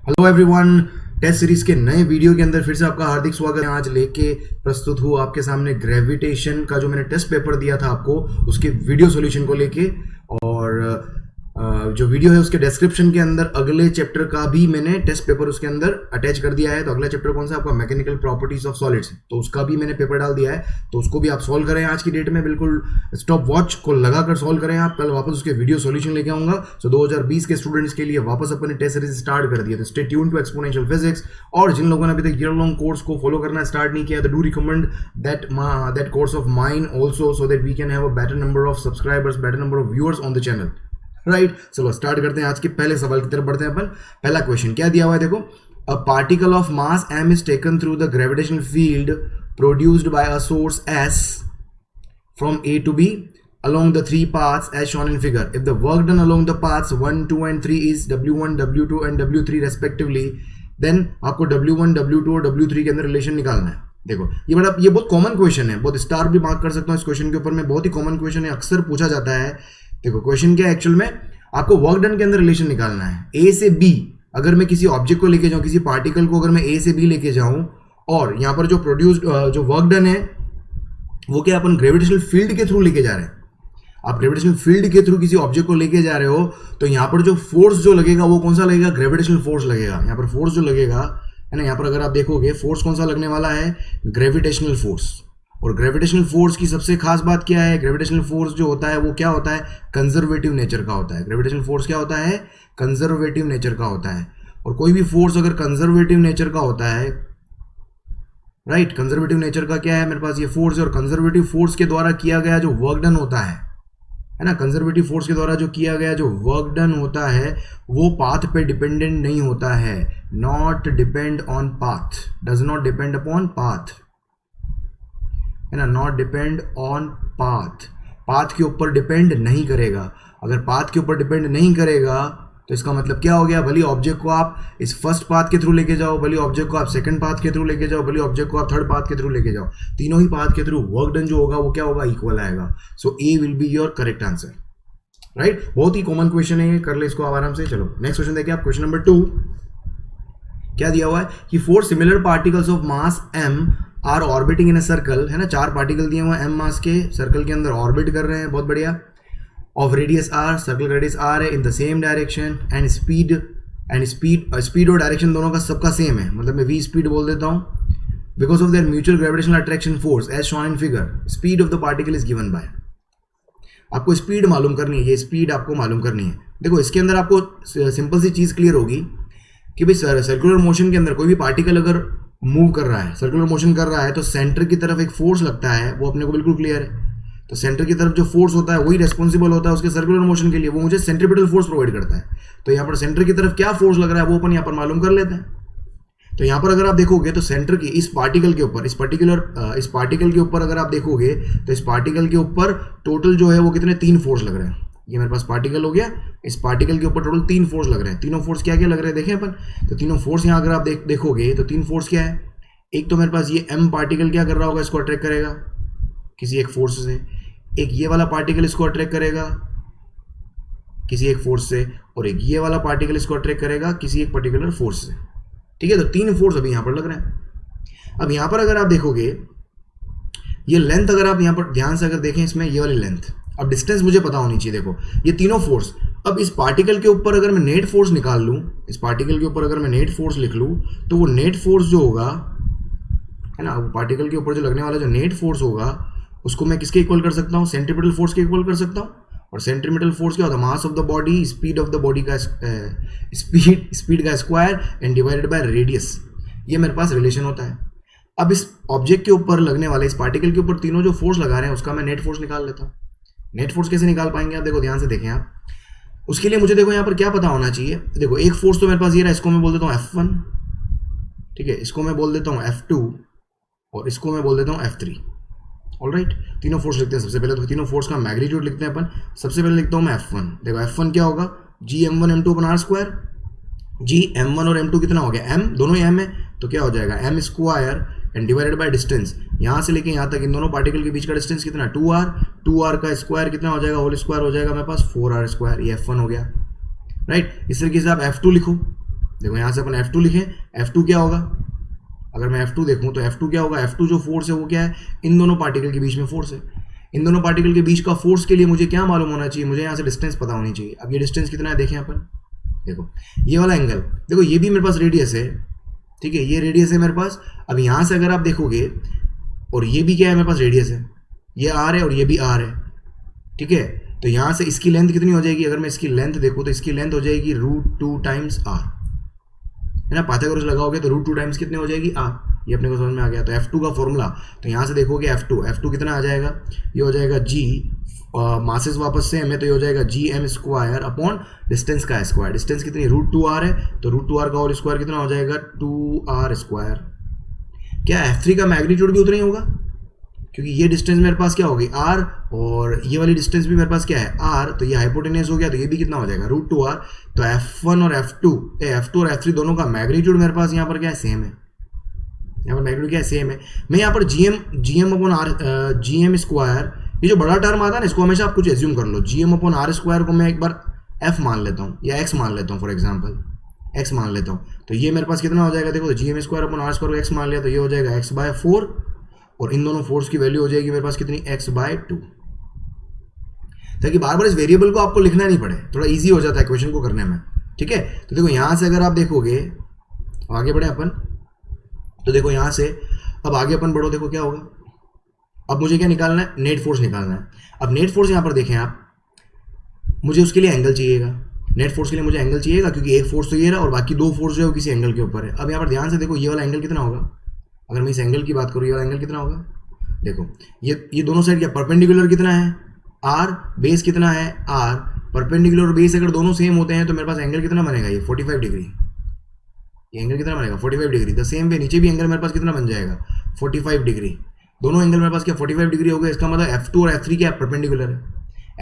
Hello everyone, test series के नए video के अंदर फिर से आपका हार्दिक स्वागत है। आज लेके प्रस्तुत हूँ आपके सामने ग्रेविटेशन का जो मैंने टेस्ट पेपर दिया था आपको, उसके वीडियो सॉल्यूशन को लेके। और जो वीडियो है उसके डिस्क्रिप्शन के अंदर अगले चैप्टर का भी मैंने टेस्ट पेपर उसके अंदर अटैच कर दिया है। तो अगला चैप्टर कौन सा आपका मैकेनिकल प्रॉपर्टीज ऑफ सॉलिड्स, तो उसका भी मैंने पेपर डाल दिया है। तो उसको भी आप सॉल्व करें आज की डेट में, बिल्कुल स्टॉप वॉच को लगाकर सॉल्व करें आप। कल वापस उसके वीडियो सॉल्यूशन लेके आऊंगा। सो 2020 के स्टूडेंट्स के लिए वापस अपने टेस्ट सीरीज स्टार्ट कर दिया। तो stay tune to exponential physics. और जिन लोगों ने अभी तक ईयर लॉन्ग कोर्स को फॉलो करना स्टार्ट नहीं किया तो do recommend that course of mine also, so that we can have a better number of subscribers, better number of viewers on the channel. Right, चलो स्टार्ट करते हैं। आज के पहले सवाल की तरफ बढ़ते हैं अपन। पहला क्वेश्चन क्या दिया हुआ है, देखो। A particle of mass m is taken through the gravitational field produced by a source s from a to b along the three paths as shown in figure. If the work done along the paths 1, 2 and 3 is w1, w2 and w3 respectively, then आपको w1, w2 और w3 के अंदर relation निकालना है। देखो ये बहुत common question है, बहुत स्टार भी मार्क कर सकता हूँ इस क्वेश्चन के ऊपर में। बहुत ही कॉमन क्वेश्चन है, अक्सर पूछा जाता है। देखो क्वेश्चन क्या है, एक्चुअल में आपको वर्क डन के अंदर रिलेशन निकालना है। ए से बी अगर मैं किसी ऑब्जेक्ट को लेके जाऊं, किसी पार्टिकल को अगर मैं ए से बी लेके जाऊं, और यहाँ पर जो प्रोड्यूस्ड जो वर्क डन है वो क्या अपन ग्रेविटेशनल फील्ड के थ्रू लेके जा रहे हैं। आप ग्रेविटेशनल फील्ड के थ्रू किसी ऑब्जेक्ट को लेके जा रहे हो, तो यहाँ पर जो फोर्स जो लगेगा वो कौन सा लगेगा, ग्रेविटेशनल फोर्स लगेगा। यहाँ पर फोर्स जो लगेगा है ना, यहाँ पर अगर आप देखोगे फोर्स कौन सा लगने वाला है, ग्रेविटेशनल फोर्स। और ग्रेविटेशनल फोर्स की सबसे खास बात क्या है, ग्रेविटेशनल फोर्स जो होता है वो क्या होता है, कंजर्वेटिव नेचर का होता है। ग्रेविटेशनल फोर्स क्या होता है, कंजर्वेटिव नेचर का होता है। और कोई भी फोर्स अगर कंजर्वेटिव नेचर का होता है, राइट, कंजर्वेटिव नेचर का क्या है, मेरे पास ये फोर्स है। और कंजर्वेटिव फोर्स के द्वारा किया गया जो वर्क डन होता है ना, कंजर्वेटिव फोर्स के द्वारा जो किया गया जो वर्क डन होता है वो पाथ पे डिपेंडेंट नहीं होता है। Not depend on path, does not depend upon path, है ना, not depend on path, path के ऊपर डिपेंड नहीं करेगा। अगर पाथ के ऊपर डिपेंड नहीं करेगा तो इसका मतलब क्या हो गया, भले ऑब्जेक्ट को आप इस फर्स्ट पाथ के थ्रू लेके जाओ, भले ऑब्जेक्ट को आप सेकंड पाथ के थ्रू लेके जाओ, भले ऑब्जेक्ट को आप थर्ड पाथ के थ्रू लेके जाओ, तीनों ही पाथ के थ्रू वर्क डन जो होगा वो क्या होगा, इक्वल आएगा। So A will be your correct answer. Right, बहुत ही कॉमन क्वेश्चन है, कर ले इसको आप आराम से। चलो नेक्स्ट क्वेश्चन देखिए आप। क्वेश्चन नंबर 2 क्या दिया हुआ है कि 4 similar particles of mass m are orbiting in a circle, है ना, 4 पार्टिकल दिए हुए हैं m मास के, सर्कल के अंदर ऑर्बिट कर रहे हैं, बहुत बढ़िया। Of radius r, circle radius r है, in the same direction and speed और डायरेक्शन दोनों का सबका सेम है, मतलब मैं v स्पीड बोल देता हूँ। Because of their mutual gravitational attraction force as shown in figure, speed of the particle is given by. आपको स्पीड मालूम करनी है, ये स्पीड आपको मालूम करनी है। देखो इसके अंदर आपको सिंपल सी चीज़ क्लियर होगी कि भाई सर्कुलर मोशन के अंदर कोई भी पार्टिकल अगर मूव कर रहा है, सर्कुलर मोशन कर रहा है, तो सेंटर की तरफ एक फोर्स लगता है, वो अपने को बिल्कुल क्लियर है। तो सेंटर की तरफ जो फोर्स होता है वही रेस्पॉन्सिबल होता है उसके सर्कुलर मोशन के लिए, वो मुझे सेंट्रीपिटल फोर्स प्रोवाइड करता है। तो यहाँ पर सेंटर की तरफ क्या फोर्स लग रहा है वो अपन यहाँ पर मालूम कर लेते हैं। तो यहाँ पर अगर आप देखोगे तो सेंटर की इस पार्टिकल के ऊपर, इस पार्टिकल के ऊपर अगर आप देखोगे तो इस पार्टिकल के ऊपर टोटल जो है वो कितने, 3 फोर्स लग रहे हैं। ये मेरे पास पार्टिकल हो गया, इस पार्टिकल के ऊपर टोटल 3 फोर्स लग रहे हैं। तीनों फोर्स क्या क्या लग रहे हैं देखें अपन। तो तीनों फोर्स यहाँ अगर आप देखोगे तो 3 फोर्स क्या है, एक तो मेरे पास ये m पार्टिकल क्या कर रहा होगा, इसको अट्रैक्ट करेगा किसी एक फोर्स से, एक ये वाला पार्टिकल इसको अट्रैक्ट करेगा किसी एक फोर्स से, और एक ये वाला पार्टिकल इसको अट्रैक्ट करेगा किसी एक पर्टिकुलर फोर्स से। ठीक है, तो 3 फोर्स अभी यहाँ पर लग रहे हैं। अब यहाँ पर अगर आप देखोगे ये लेंथ, अगर आप यहाँ पर ध्यान से अगर देखें इसमें ये वाली लेंथ, अब डिस्टेंस मुझे पता होनी चाहिए। देखो ये तीनों फोर्स, अब इस पार्टिकल के ऊपर अगर मैं नेट फोर्स निकाल लूँ, इस पार्टिकल के ऊपर अगर मैं नेट फोर्स लिख लूँ, तो वो नेट फोर्स जो होगा, है ना, वो पार्टिकल के ऊपर जो लगने वाला जो नेट फोर्स होगा उसको मैं किसके इक्वल कर सकता हूँ, सेंट्रीपिटल फोर्स के इक्वल कर सकता हूँ। और सेंट्रीपिटल फोर्स क्या होता है, mass of the body, speed of the body का स्पीड का square and divided by radius, ये मेरे पास रिलेशन होता है। अब इस ऑब्जेक्ट के ऊपर लगने वाले, इस पार्टिकल के ऊपर तीनों जो फोर्स लगा रहे हैं उसका मैं नेट फोर्स निकाल लेता हूँ। नेट फोर्स कैसे निकाल पाएंगे आप, देखो ध्यान से देखें आप। उसके लिए मुझे देखो यहाँ पर क्या पता होना चाहिए। देखो एक फोर्स तो मेरे पास ये रहा, इसको मैं बोल देता हूँ F1, ठीक है, इसको मैं बोल देता हूँ F2 और इसको मैं बोल देता हूँ F3। ऑलराइट, तीनों फोर्स लिखते हैं। सबसे पहले तो तीनों फोर्स का मैग्नीट्यूड लिखते हैं अपन। सबसे पहले लिखता हूँ मैं F1। देखो F1 क्या होगा, Gm1 m2 अपन r²। Gm1 और m2 कितना हो गया, m, दोनों ही m है, तो क्या हो जाएगा m square and divided by distance. यहाँ से लेके यहाँ तक इन दोनों पार्टिकल के बीच का डिस्टेंस कितना, 2r। 2r का स्क्वायर कितना हो जाएगा, होल स्क्वायर हो जाएगा मेरे पास 4r²। ये F1 हो गया। राइट, इस तरीके से आप F2 लिखो। देखो यहाँ से अपन F2 लिखें, F2 क्या होगा, अगर मैं F2 देखूँ तो F2 क्या होगा, F2 जो फोर्स है वो क्या है, इन दोनों पार्टिकल के बीच में फोर्स है। इन दोनों पार्टिकल के बीच का फोर्स के लिए मुझे क्या मालूम होना चाहिए, मुझे यहाँ से डिस्टेंस पता होनी चाहिए। अब ये डिस्टेंस कितना है देखें अपन, देखो ये वाला एंगल, देखो ये भी मेरे पास रेडियस है, ठीक है, ये रेडियस है मेरे पास। अब यहाँ से अगर आप देखोगे, और ये भी क्या है मेरे पास, रेडियस है, ये आर है और ये भी आर है, ठीक है। तो यहाँ से इसकी लेंथ कितनी हो जाएगी, अगर मैं इसकी लेंथ देखूँ तो इसकी लेंथ हो जाएगी √2 टाइम्स आर, है ना। पाइथागोरस लगाओगे तो √2 टाइम्स कितने हो जाएगी, आर। ये अपने को समझ में आ गया। तो F2 का फॉर्मूला, तो यहाँ से देखोगे F2 कितना आ जाएगा, ये हो जाएगा G, मासेस वापस से हमें, तो ये हो जाएगा GM² अपॉन डिस्टेंस का स्क्वायर। डिस्टेंस कितनी, √2r है, तो √2r का होल स्क्वायर कितना हो जाएगा, 2r²। क्या F3 का मैग्नीट्यूड भी उतना ही होगा, क्योंकि ये डिस्टेंस मेरे पास क्या होगी, r, और ये वाली डिस्टेंस भी मेरे पास क्या है, r, तो ये हाइपोटेनस हो गया, तो ये भी कितना हो जाएगा, √2r। तो F1 और F2 और F3 दोनों का मैग्नीट्यूड मेरे पास यहाँ पर क्या है, सेम है। यहाँ पर मैग्नीट्यूड क्या है, सेम है। मैं यहाँ पर GM/r ये जो बड़ा टर्म आता है ना, इसको हमेशा आप कुछ एज्यूम कर लो। GM/r² को मैं एक बार f मान लेता हूँ या x मान लेता हूँ, फॉर एग्जाम्पल x मान लेता हूँ, तो ये मेरे पास कितना हो जाएगा, देखो GM²/r² को x मान लिया, तो ये हो जाएगा x/4, और इन दोनों फोर्स की वैल्यू हो जाएगी मेरे पास कितनी, x/2, ताकि बार बार इस वेरिएबल को आपको लिखना नहीं पड़े, थोड़ा इजी हो जाता है क्वेश्चन को करने में, ठीक है। तो देखो यहाँ से अगर आप देखोगे, आगे बढ़े अपन, तो देखो यहाँ से अब आगे अपन बढ़ो, देखो क्या होगा, अब मुझे क्या निकालना है, नेट फोर्स निकालना है। अब नेट फोर्स यहाँ पर देखें आप, मुझे उसके लिए एंगल चाहिएगा, नेट फोर्स के लिए मुझे एंगल चाहिएगा, क्योंकि एक फोर्स तो ये रहा और बाकी दो फोर्स जो है किसी एंगल के ऊपर है। अब यहाँ पर ध्यान से देखो, ये वाला एंगल कितना होगा, अगर मैं इस एंगल की बात करूँ, ये वाला एंगल कितना होगा, देखो ये दोनों साइड क्या, परपेंडिकुलर कितना है, r, बेस कितना है, r, परपेंडिकुलर और बेस अगर दोनों सेम होते हैं तो मेरे पास एंगल कितना बनेगा, ये 45 डिग्री। ये एंगल कितना बनेगा, 45 डिग्री। द सेम वे नीचे भी एंगल मेरे पास कितना बन जाएगा, 45 डिग्री। दोनों एंगल मेरे पास क्या 45 डिग्री हो गए। इसका मतलब F2 और F3 क्या परपेंडिकुलर है,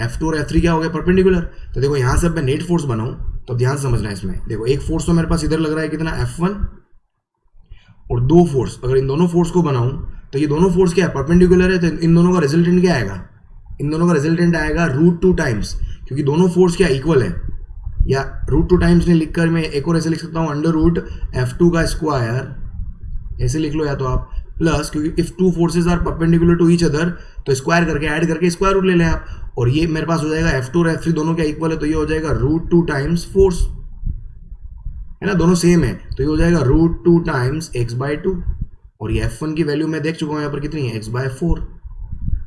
F2 और F3 क्या हो गया, परपेंडिकुलर। तो देखो यहाँ से अब मैं नेट फोर्स बनाऊँ तो ध्यान से समझना है इसमें। देखो एक फोर्स तो मेरे पास इधर लग रहा है कितना, F1, और दो फोर्स, अगर इन दोनों फोर्स को बनाऊँ तो ये दोनों फोर्स क्या है, परपेंडिकुलर है, तो इन दोनों का रिजल्टेंट क्या आएगा, इन दोनों का रिजल्टेंट आएगा √2 टाइम्स, क्योंकि दोनों फोर्स क्या इक्वल है। या √2 टाइम्स ने लिखकर मैं एक और ऐसे लिख सकता हूँ, √F2 का स्क्वायर, ऐसे लिख लो या तो आप, प्लस, क्योंकि if two forces are perpendicular to each other, तो स्क्वायर करके ऐड करके स्क्वायर रूट ले लें आप, और ये मेरे पास हो जाएगा F2 और F3 दोनों क्या इक्वल है, तो ये हो जाएगा √2 टाइम्स फोर्स, है ना, दोनों सेम है, तो ये हो जाएगा √2 टाइम्स x/2, और ये F1 की वैल्यू मैं देख चुका हूँ यहाँ पर कितनी है, x/4।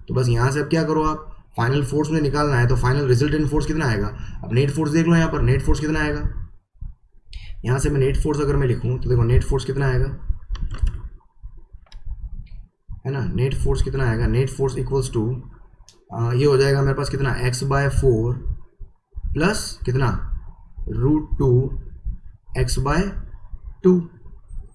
तो बस यहाँ से अब क्या करो आप, फाइनल फोर्स में निकालना है, तो फाइनल रिजल्टेंट फोर्स कितना आएगा। अब नेट फोर्स देख लो यहाँ पर, नेट फोर्स कितना आएगा, यहाँ से मैं नेट फोर्स अगर मैं लिखूँ तो देखो नेट फोर्स कितना आएगा, है ना, नेट फोर्स कितना आएगा, नेट फोर्स इक्वल्स टू ये हो जाएगा मेरे पास कितना, x/4 प्लस कितना, √2 x/2,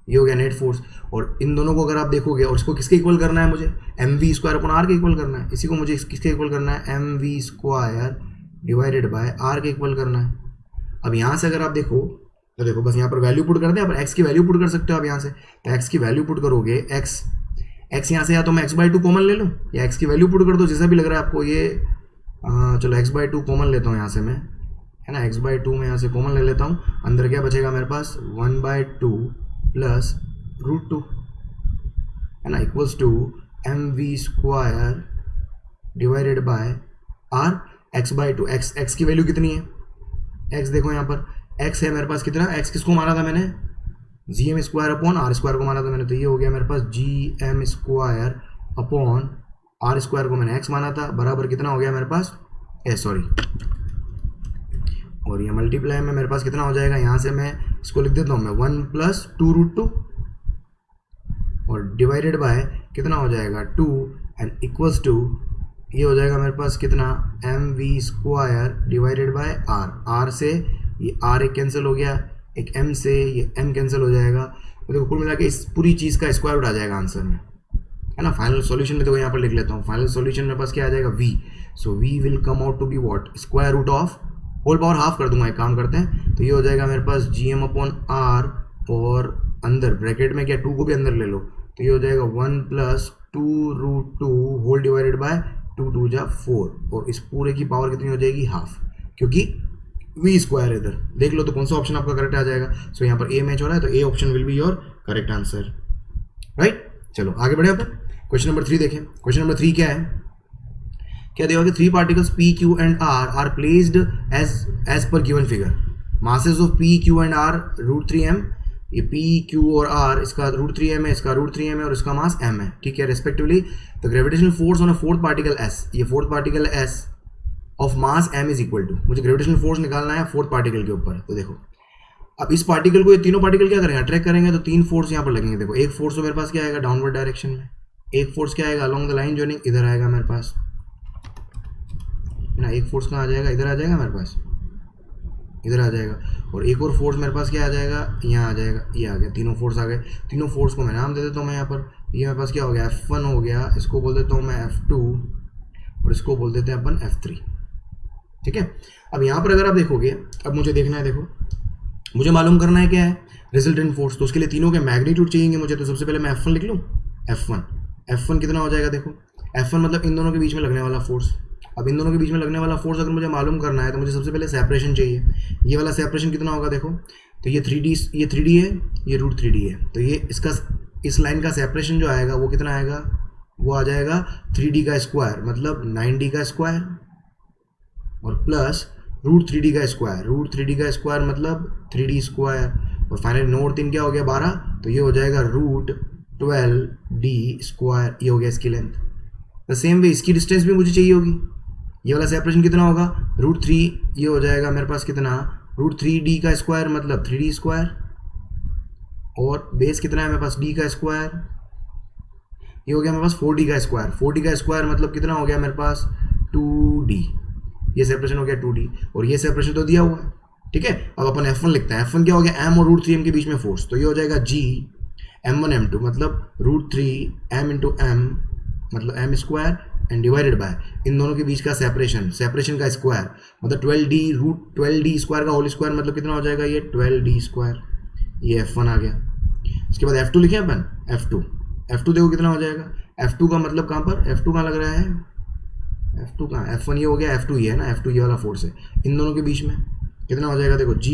ये हो गया नेट फोर्स। और इन दोनों को अगर आप देखोगे, और इसको किसके इक्वल करना है मुझे, mv²/r के इक्वल करना है, इसी को मुझे किसके इक्वल करना है, mv² डिवाइडेड बाय r के इक्वल करना है। अब यहाँ से अगर आप देखो तो देखो बस यहाँ पर वैल्यू पुट करते हैं, पर x की वैल्यू पुट कर सकते हो आप यहाँ से, तो x की वैल्यू पुट करोगे, x यहाँ से या तो मैं x/2 कॉमन ले लूँ या x की वैल्यू पुट कर दो, जैसा भी लग रहा है आपको। ये चलो x/2 कॉमन लेता हूँ यहाँ से मैं, है ना, x/2 में यहाँ से कॉमन ले लेता हूँ, अंदर क्या बचेगा मेरे पास, 1/2 प्लस √2, है ना, equals to mv² divided by r, x/2। x की वैल्यू कितनी है, x देखो यहाँ पर x है मेरे पास कितना, x किसको माना था मैंने, GM²/r² को माना था मैंने, तो ये हो गया मेरे पास GM² अपॉन r² को मैंने x माना था, बराबर कितना हो गया मेरे पास, सॉरी, और ये मल्टीप्लाई में मेरे पास कितना हो जाएगा, यहाँ से मैं इसको लिख देता हूँ मैं 1 + 2√2, और डिवाइडेड बाय कितना हो जाएगा 2, एंड इक्वल्स टू ये हो जाएगा मेरे पास कितना, mv² डिवाइडेड बाय r से ये r एक कैंसिल हो गया, एक m से ये m कैंसिल हो जाएगा, तो देखो कुल मिला के इस पूरी चीज़ का स्क्वायर रूट आ जाएगा आंसर में, है ना। फाइनल सॉल्यूशन में देखो यहाँ पर लिख लेता हूँ, फाइनल सॉल्यूशन मेरे पास क्या आ जाएगा, v, so v will come out to be what, square root of, whole power half कर दूंगा, एक काम करते हैं, तो ये हो जाएगा मेरे पास GM/r, और अंदर ब्रैकेट में क्या 2 को भी अंदर ले लो, तो ये हो जाएगा 1 + 2√2 होल डिवाइडेड बाय 2 × 2 = 4, और इस पूरे की पावर कितनी हो जाएगी, हाफ, क्योंकि वी स्क्वायर इधर देख लो तो कौन सा ऑप्शन आपका करेक्ट आ जाएगा. सो यहाँ पर ए मैच हो रहा है तो A option will be your correct answer. Right, चलो आगे बढ़े अपन. क्वेश्चन नंबर 3 देखें. क्वेश्चन नंबर 3 क्या है, क्या दिया कि 3 particles P, Q and R are placed as per given figure. Masses of P, Q and R √3m. ये P, Q और R इसका √3m है, इसका √3m है और इसका मास m है. ठीक है, respectively. The gravitational force on a fourth particle S, ये fourth particle S of mass m is equal to, मुझे ग्रेविटेशनल फोर्स निकालना है फोर्थ पार्टिकल के ऊपर. तो देखो अब इस पार्टिकल को, ये तीनों पार्टिकल क्या करेंगे, अट्रैक्ट करेंगे तो 3 फोर्स यहाँ पर लगेंगे. देखो एक फोर्स तो मेरे पास क्या आएगा डाउनवर्ड डायरेक्शन में, एक फोर्स क्या आएगा अलोंग द लाइन जॉइनिंग, इधर आएगा मेरे पास ना. एक फोर्स कहाँ आ जाएगा, इधर आ जाएगा मेरे पास, इधर आ जाएगा. और एक और फोर्स मेरे पास क्या आ जाएगा, यहाँ आ जाएगा. ये आ गया, तीनों फोर्स आ गए. तीनों फोर्स को मैं नाम दे देता हूँ मैं यहाँ पर. ये मेरे पास क्या हो गया, F1 हो गया, इसको बोल देता हूँ मैं F2 और इसको बोल देते हैं अपन F3. ठीक है, अब यहाँ पर अगर आप देखोगे, अब मुझे देखना है, देखो मुझे मालूम करना है क्या है रिजल्टेंट फोर्स. तो उसके लिए तीनों के मैग्नीट्यूड चाहिए मुझे. तो सबसे पहले मैं F1 लिख लूँ. F1 कितना हो जाएगा, देखो F1 मतलब इन दोनों के बीच में लगने वाला फोर्स. अब इन दोनों के बीच में लगने वाला फोर्स अगर मुझे मालूम करना है तो मुझे सबसे पहले सेपरेशन चाहिए. ये वाला सेपरेशन कितना होगा, देखो तो ये 3D है, ये √3D है. तो ये इसका, इस लाइन का सेपरेशन जो आएगा वो कितना आएगा, वो आ जाएगा 3D का स्क्वायर मतलब 9D का स्क्वायर और प्लस √3D का स्क्वायर. √3D का स्क्वायर मतलब 3D स्क्वायर और फाइनली 9 और 3 क्या हो गया 12. तो ये हो जाएगा √12D स्क्वायर. ये हो गया इसकी लेंथ. द सेम वे इसकी डिस्टेंस भी मुझे चाहिए होगी. ये वाला सेपरेशन कितना होगा √3, ये हो जाएगा मेरे पास कितना √3D का स्क्वायर मतलब 3D स्क्वायर और बेस कितना है मेरे पास D का स्क्वायर. ये हो गया मेरे पास 4D का स्क्वायर. 4D का स्क्वायर मतलब कितना हो गया मेरे पास 2D. ये सेपरेशन हो गया 2D और ये सेपरेशन तो दिया हुआ है. ठीक है, अब अपन F1 लिखते हैं. F1 क्या हो गया, m और √3m के बीच में फोर्स. तो ये हो जाएगा G m1 m2 मतलब √3m इंटू m मतलब m square and divided by इन दोनों के बीच का सेपरेशन का स्क्वायर मतलब 12D स्क्वायर का होल स्क्वायर मतलब कितना हो जाएगा ये 12D स्क्वायर. ये F1 आ गया. उसके बाद F2 लिखे अपन. F2 देखो कितना हो जाएगा. F2 का मतलब कहाँ पर, F2 कहाँ लग रहा है, F2 कहाँ, F1 ये हो गया, F2 ये है ना, F2 ये वाला फोर्स है. इन दोनों के बीच में कितना हो जाएगा, देखो G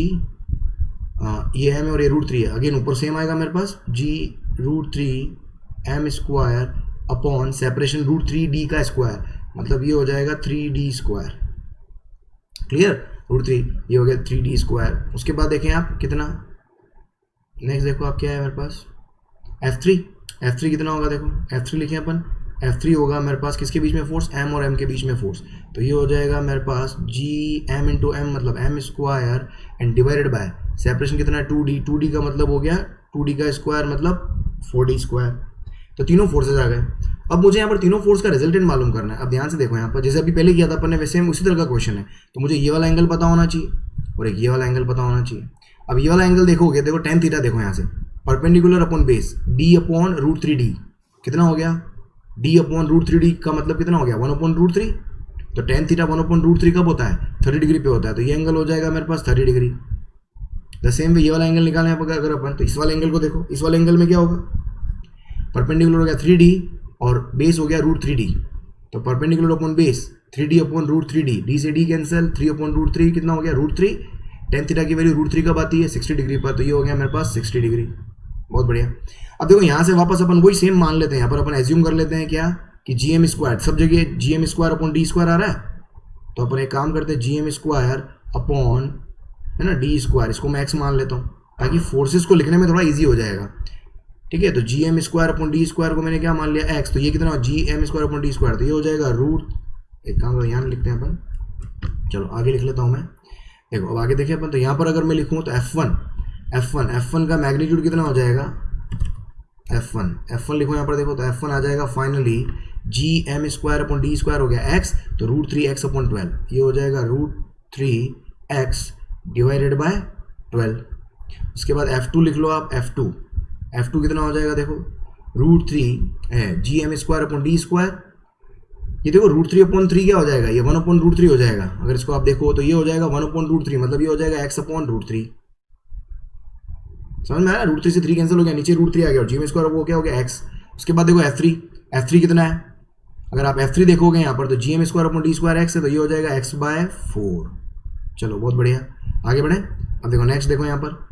ये m और ये √3 है. अगेन ऊपर सेम आएगा मेरे पास G √3m square upon separation √3D का स्क्वायर मतलब ये हो जाएगा 3D स्क्वायर. क्लियर, √3 ये हो गया 3D स्क्वायर. उसके बाद देखें आप कितना, नेक्स्ट देखो आप क्या है मेरे पास F3 कितना होगा, देखो F3 लिखें अपन. F3 होगा मेरे पास किसके बीच में फोर्स, m और m के बीच में फोर्स. तो ये हो जाएगा मेरे पास Gm इंटू m मतलब m square and divided bye separation कितना है 2D का मतलब हो गया 2D का स्क्वायर मतलब 4D स्क्वायर. तो तीनों फोर्सेज आ गए. अब मुझे यहाँ पर तीनों फोर्स का रिजल्टेंट मालूम करना है. अब ध्यान से देखो यहाँ पर, जैसे अभी पहले किया था अपन ने वैसे उसी तरह का क्वेश्चन है. तो मुझे ये वाला एंगल पता होना चाहिए और एक ये वाला एंगल पता होना चाहिए. अब ये वाला एंगल देखोगे, देखो tan थीटा देखो यहाँ से perpendicular upon base D upon √3D कितना हो गया, D अपॉन √3D का मतलब कितना हो गया 1/√3. तो tan थीटा 1/√3 कब होता है 30 डिग्री पे होता है. तो ये एंगल हो जाएगा मेरे पास 30 डिग्री. द सेम वे ये वाला एंगल निकालना है अगर अपन, तो इस वाले एंगल को देखो, इस वाले एंगल में क्या होगा, परपेंडिकुलर हो गया 3D और बेस हो गया √3D. तो perpendicular upon base 3D upon √3D, D से D कैंसिल, 3/√3 कितना हो गया √3. tan थीटा की वैल्यू √3 कब आती है 60 डिग्री पर. तो ये हो गया मेरे पास 60 डिग्री. बहुत बढ़िया. अब देखो यहाँ से वापस अपन वही सेम मान लेते हैं. यहाँ पर अपन एज्यूम कर लेते हैं क्या कि Gm स्क्वायर, सब जगह Gm square upon D square आ रहा है. तो अपन एक काम करते हैं Gm स्क्वायर अपॉन है ना D स्क्वायर, इसको मैं x मान लेता हूँ ताकि फोर्सेस को लिखने में थोड़ा ईजी हो जाएगा. ठीक है, तो Gm square upon D square को मैंने क्या मान लिया x. तो ये कितना Gm square upon D square, तो ये हो जाएगा एक काम करो यहाँ लिखते हैं अपन. चलो आगे लिख लेता हूँ मैं. देखो अब आगे देखिए अपन, तो यहाँ पर अगर मैं लिखूँ तो F1 का मैग्नीट्यूड कितना हो जाएगा, F1 लिखो यहाँ पर. देखो तो F1 आ जाएगा finally Gm square upon D square हो गया x, तो √3x अपॉन 12. ये हो जाएगा √3x डिवाइडेड बाय 12. उसके बाद F2 लिख लो आप. F2 कितना हो जाएगा, देखो √3 है Gm square upon D square. ये देखो √3/3 क्या हो जाएगा, ये 1/√3 हो जाएगा. अगर इसको आप देखो तो ये हो जाएगा 1/√3 मतलब ये हो जाएगा x अपॉन √3. समझ में आया, √3 से 3 कैंसिल हो गया, नीचे √3 आ गया और Gm स्क्वायर वो क्या हो गया x. उसके बाद देखो F3 कितना है, अगर आप F3 देखोगे यहाँ पर तो Gm square upon D square x है, तो ये हो जाएगा x/4. चलो बहुत बढ़िया, आगे बढ़े। अब देखो नेक्स्ट, देखो यहाँ पर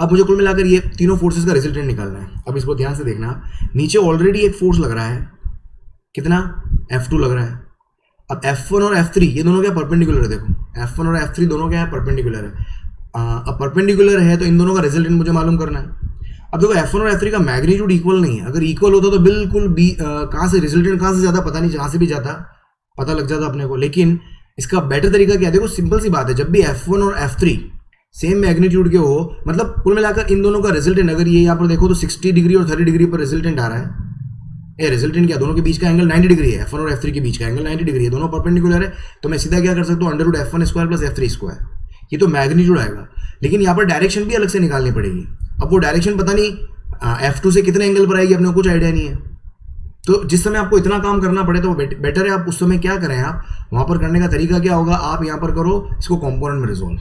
अब मुझे कुल मिलाकर ये तीनों फोर्सेस का रिजल्टेंट निकालना है। अब इसको ध्यान से देखना, नीचे ऑलरेडी एक फोर्स लग रहा है, कितना, F2 लग रहा है। अब F1 और F3 ये दोनों क्या परपेंडिकुलर है, देखो F1 और F3 दोनों क्या है, परपेंडिकुलर है। अब परपेंडिकुलर है तो इन दोनों का रिजल्टेंट मुझे मालूम करना है। अब देखो F1 और F3 का मैग्नीट्यूड इक्वल नहीं है, अगर इक्वल होता तो बिल्कुल भी कहाँ से रिजल्टेंट कहाँ से जाता पता नहीं, जहाँ से भी जाता पता लग जाता अपने को। लेकिन इसका बेटर तरीका क्या है, देखो सिंपल सी बात है, जब भी F1 और F3 सेम मैग्नीट्यूड के हो, मतलब कुल मिलाकर इन दोनों का रिजल्टेंट, अगर ये यहाँ पर देखो तो 60 डिग्री और 30 डिग्री पर रिजल्टेंट आ रहा है। ये रिजल्टेंट क्या, दोनों के बीच का एंगल 90 डिग्री है, F1 और F3 के बीच का एंगल 90 डिग्री है, दोनों परपेंडिकुलर है। तो मैं सीधा क्या कर सकता हूँ, √F1² + F3², ये तो मैग्नीट्यूड आएगा। लेकिन यहाँ पर डायरेक्शन भी अलग से निकालनी पड़ेगी। अब वो डायरेक्शन पता नहीं F2 से कितने एंगल पर आएगी, अपने को कुछ आइडिया नहीं है। तो जिस समय आपको इतना काम करना पड़े तो बेटर है आप उस समय क्या करें, आप वहाँ पर करने का तरीका क्या होगा, आप यहाँ पर करो इसको कॉम्पोनेंट में रिजोल्व,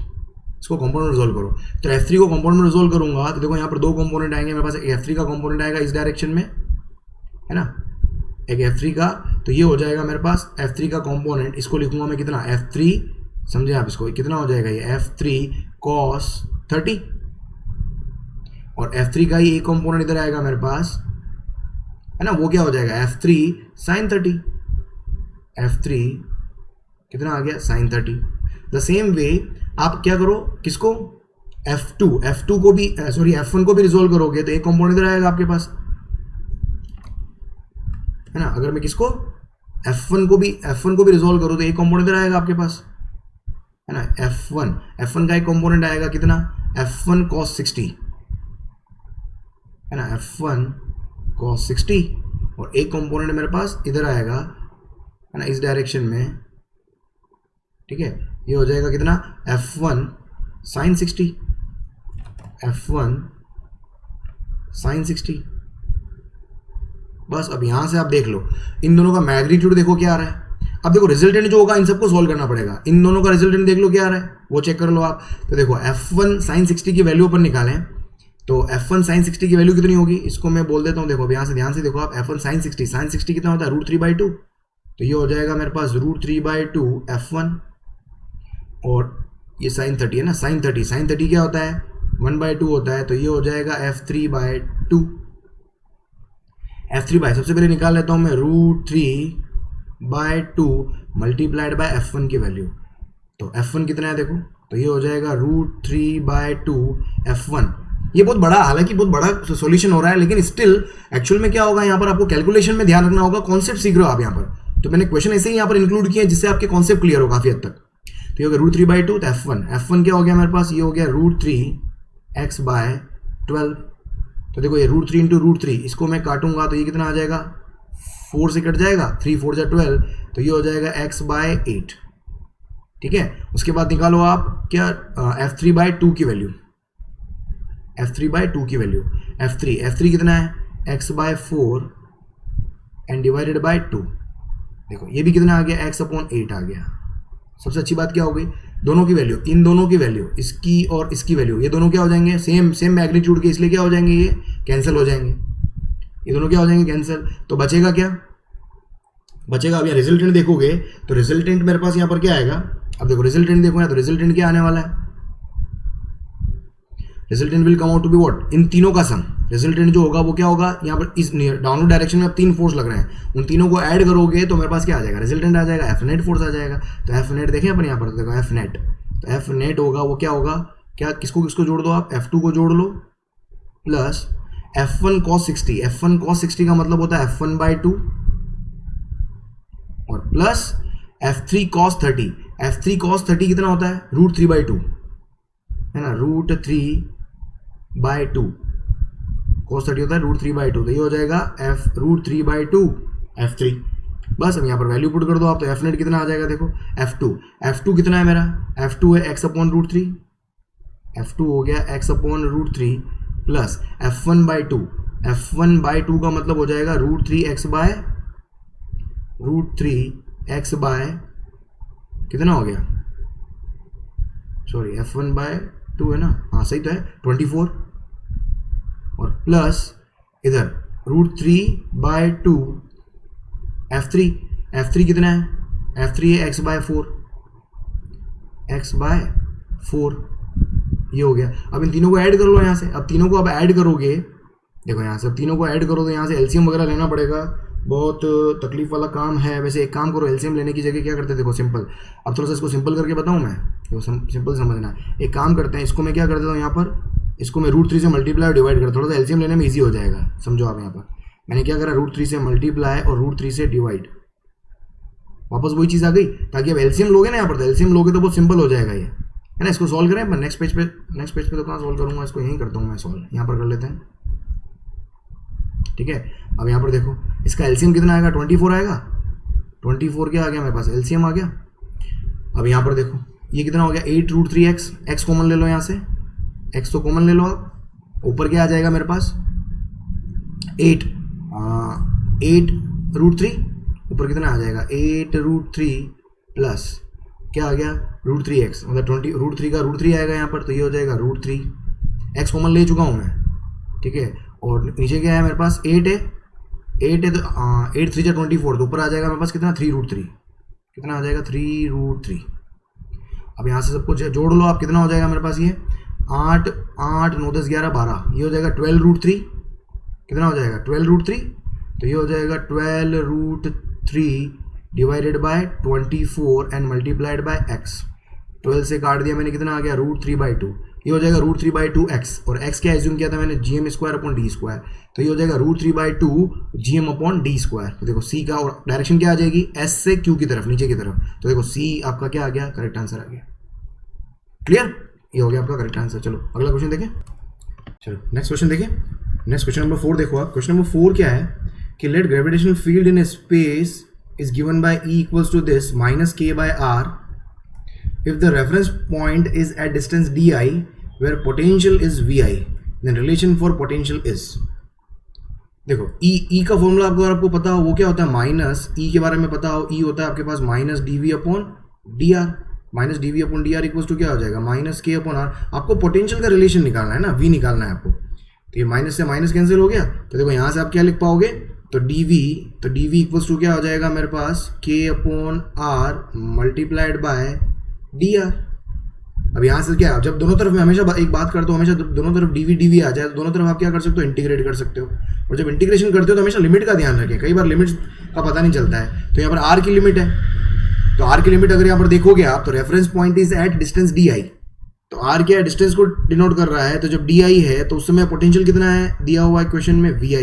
इसको कंपोनेंट रिजोल्व करो। तो F3 को कंपोनेंट में रिजोल्व करूंगा तो देखो यहाँ पर दो कंपोनेंट आएंगे मेरे पास, एक F3 का कंपोनेंट आएगा इस डायरेक्शन में, है ना, एक F3 का, तो ये हो जाएगा मेरे पास F3 का कंपोनेंट, इसको लिखूंगा मैं कितना, F3, समझे आप, इसको कितना हो जाएगा ये F3 cos 30, और F3 का ही एक कंपोनेंट इधर आएगा मेरे पास, है ना, वो क्या हो जाएगा F3 sin 30, F3 कितना आ गया sin 30। द सेम वे आप क्या करो, किसको, F2 को भी सॉरी F1 को भी रिजोल्व करोगे तो एक कंपोनेंट इधर आएगा आपके पास, है ना। अगर मैं किसको F1 को भी रिजोल्व करूँ तो एक कंपोनेंट इधर आएगा आपके पास, है ना। F1 का एक कंपोनेंट आएगा कितना, F1 cos 60, है ना, F1 cos 60, और एक कंपोनेंट मेरे पास इधर आएगा, है ना, इस डायरेक्शन में, ठीक है। ये हो जाएगा कितना, F1 sin 60, F1 sin 60। बस अब यहां से आप देख लो इन दोनों का मैग्नीट्यूड देखो क्या आ रहा है। अब देखो रिजल्टेंट जो होगा इन सबको सॉल्व करना पड़ेगा, इन दोनों का रिजल्टेंट देख लो क्या आ रहा है, वो चेक कर लो आप। तो देखो F1 sin 60 की वैल्यू पर निकालें तो F1 sin 60 की वैल्यू कितनी होगी, इसको मैं बोल देता हूँ। देखो यहाँ से ध्यान से देखो आप, F1 sin 60 कितना होता है, √3/2, तो ये हो जाएगा मेरे पास √3/2 F1, और ये sin 30 है ना, sin 30 क्या होता है, 1/2 होता है, तो ये हो जाएगा F3/2। F3 सबसे पहले निकाल लेता हूँ मैं, √3/2 मल्टीप्लाइड बाय F1 की वैल्यू, तो F1 कितना है देखो, तो ये हो जाएगा √3/2 F1। ये बहुत बड़ा, हालांकि बहुत बड़ा सॉल्यूशन हो रहा है, लेकिन स्टिल एक्चुअल में क्या होगा, यहाँ पर आपको कैलकुलेशन में ध्यान रखना होगा, कॉन्सेप्ट सीख रहे हो आप यहाँ पर। तो मैंने क्वेश्चन ऐसे ही यहाँ पर इंक्लूड किए जिससे आपके कॉन्सेप्ट क्लियर हो काफी हद तक। तो ये हो गया √3/2, तो F1 क्या हो गया मेरे पास, ये हो गया √3x/12। तो देखो ये √3 × √3, इसको मैं काटूंगा तो ये कितना आ जाएगा, 4 से कट जाएगा, 3 4 × 12, तो ये हो जाएगा x/8, ठीक है। उसके बाद निकालो आप क्या, F3/2 की वैल्यू, F3/2 की वैल्यू, F3 कितना है, x/4 एंड डिवाइडेड बाय 2। देखो ये भी कितना आ गया, x/8 आ गया। सबसे अच्छी बात क्या हो गई, दोनों की वैल्यू, इन दोनों की वैल्यू, इसकी और इसकी वैल्यू, ये दोनों क्या हो जाएंगे, सेम मैग्नीट्यूड के, इसलिए क्या हो जाएंगे, ये कैंसिल हो जाएंगे, ये दोनों क्या हो जाएंगे, कैंसिल। तो बचेगा क्या, बचेगा, अब यहाँ रिजल्टेंट देखोगे तो रिजल्टेंट मेरे पास यहाँ पर क्या आएगा। अब देखो रिजल्टेंट देखो यहाँ, तो रिजल्टेंट क्या आने वाला है, resultant will come out to be what, इन तीनों का सम। रिजल्टेंट जो होगा वो क्या होगा, यहाँ पर इस डाउनवर्ड डायरेक्शन में अब 3 फोर्स लग रहे हैं, उन तीनों को ऐड करोगे तो मेरे पास क्या आ जाएगा, रिजल्टेंट आ जाएगा, Fnet फोर्स आ जाएगा। तो Fnet देखें अपन यहाँ पर, देखो Fnet, तो Fnet होगा वो क्या होगा, क्या किसको जोड़ दो आप, F2 को जोड़ लो plus F1 cos 60, F1 cos 60 का मतलब होता है F1/2, और plus F3 cos 30, F3 cos 30 कितना होता है, √3/2, है ना, √3/2 cos 30 होता है √3/2, तो ये हो जाएगा √3/2 F3। बस अब यहाँ पर वैल्यू पुट कर दो आप, तो Fnet कितना आ जाएगा, देखो F2 कितना है मेरा, F2 है x/√3, F2 हो गया x/√3 प्लस F1/2 का मतलब हो जाएगा √3x/ कितना हो गया, सॉरी F1/2 है ना, हाँ सही तो है 24, और प्लस इधर √3/2 F3 कितना है, F3 है x/4, एक्स बाय 4, ये हो गया। अब इन तीनों को ऐड कर लो यहाँ से। अब तीनों को अब ऐड करोगे, देखो यहाँ से अब तीनों को ऐड करो तो यहाँ से एलसीएम वगैरह लेना पड़ेगा, बहुत तकलीफ वाला काम है। वैसे एक काम करो, एलसीएम लेने की जगह क्या करते हैं, देखो सिंपल, अब थोड़ा सा इसको सिंपल करके बताऊँ मैं, देखो सिंपल समझना। एक काम करते हैं, इसको मैं क्या कर देता हूँ यहाँ पर, इसको मैं √3 से मल्टीप्लाई और डिवाइड कर, थोड़ा सा एलसीएम लेने में ईजी हो जाएगा। समझो आप यहाँ पर मैंने क्या करा, √3 से मल्टीप्लाई और √3 से डिवाइड, वापस वही चीज़ आ गई। ताकि अब एलसीएम लोगे ना यहाँ पर, तो एलसीएम लोगे तो बहुत सिंपल हो जाएगा ये, है ना। इसको सॉल्व करें, नेक्स्ट पेज पे तो कहाँ सॉल्व करूँगा, इसको यहीं करता हूँ मैं सॉल्व, यहाँ पर कर लेते हैं, ठीक है। अब यहाँ पर देखो इसका एलसीएम कितना आएगा, 24 आएगा। 24 क्या आ गया मेरे पास, एलसीएम आ गया। अब यहाँ पर देखो ये कितना हो गया, 8√3x, x कॉमन ले लो यहाँ से, x तो कॉमन ले लो आप। ऊपर क्या आ जाएगा मेरे पास, 8√3, ऊपर कितना आ जाएगा 8√3 प्लस क्या आ गया √3x, मतलब 20 √3 का √3 आएगा यहाँ पर, तो ये हो जाएगा √3, x कॉमन ले चुका हूँ मैं, ठीक है। और नीचे क्या है मेरे पास, 8 है तो 8 3 जा 24, तो ऊपर आ जाएगा मेरे पास कितना 3√3, कितना आ जाएगा 3√3। अब यहाँ से सबको जोड़ लो आप, कितना हो जाएगा मेरे पास, ये 8 9 10 11 12, ये हो जाएगा 12√3, कितना हो जाएगा 12√3, तो ये हो जाएगा 12√3 divided by 24 and multiplied bye x। 12 से काट दिया मैंने, कितना आ गया √3/2, ये हो जाएगा √3/2x, और x क्या एज्यूम किया था मैंने, gm²/d², तो ये हो जाएगा √3/2 gm/d²। तो देखो c का और डायरेक्शन क्या आ जाएगी, s से q की तरफ, नीचे की तरफ, तो देखो c आपका क्या आ गया, करेक्ट आंसर आ गया। क्लियर, ये हो गया आपका करेक्ट आंसर। चलो अगला क्वेश्चन देखें, चलो नेक्स्ट क्वेश्चन देखिए। नेक्स्ट क्वेश्चन नंबर 4 देखो आप। क्वेश्चन नंबर 4 क्या है कि let gravitational field in space is given by E equals to this minus k by r if the reference point is at distance di where potential is vi, then relation for potential is, देखो E का formula आपको पता हो वो क्या होता है, minus E के बारे में पता हो, E होता है आपके पास minus dv/dr, minus dv/dr equals to क्या हो जाएगा, माइनस k/r। आपको पोटेंशियल का रिलेशन निकालना है ना, v निकालना है आपको, तो ये माइनस से माइनस कैंसिल हो गया, तो देखो यहाँ से आप क्या लिख पाओगे, तो dv इक्वल्स टू क्या हो जाएगा मेरे पास, k/r मल्टीप्लाइड बाय dr। अब यहाँ से क्या, जब दोनों तरफ मैं हमेशा एक बात करता हूँ, हमेशा दोनों तरफ dv आ जाए तो दोनों तरफ आप क्या कर सकते हो, इंटीग्रेट कर सकते हो। और जब इंटीग्रेशन करते हो तो हमेशा लिमिट का ध्यान रखें, कई बार लिमिट का पता नहीं चलता है। तो यहाँ पर r की लिमिट है, तो r की लिमिट अगर यहाँ पर देखोगे आप, तो reference point is at distance di, तो r क्या है, डिस्टेंस को डिनोट कर रहा है। तो जब di है तो उस समय पोटेंशियल कितना है, दिया हुआ है क्वेश्चन में vi,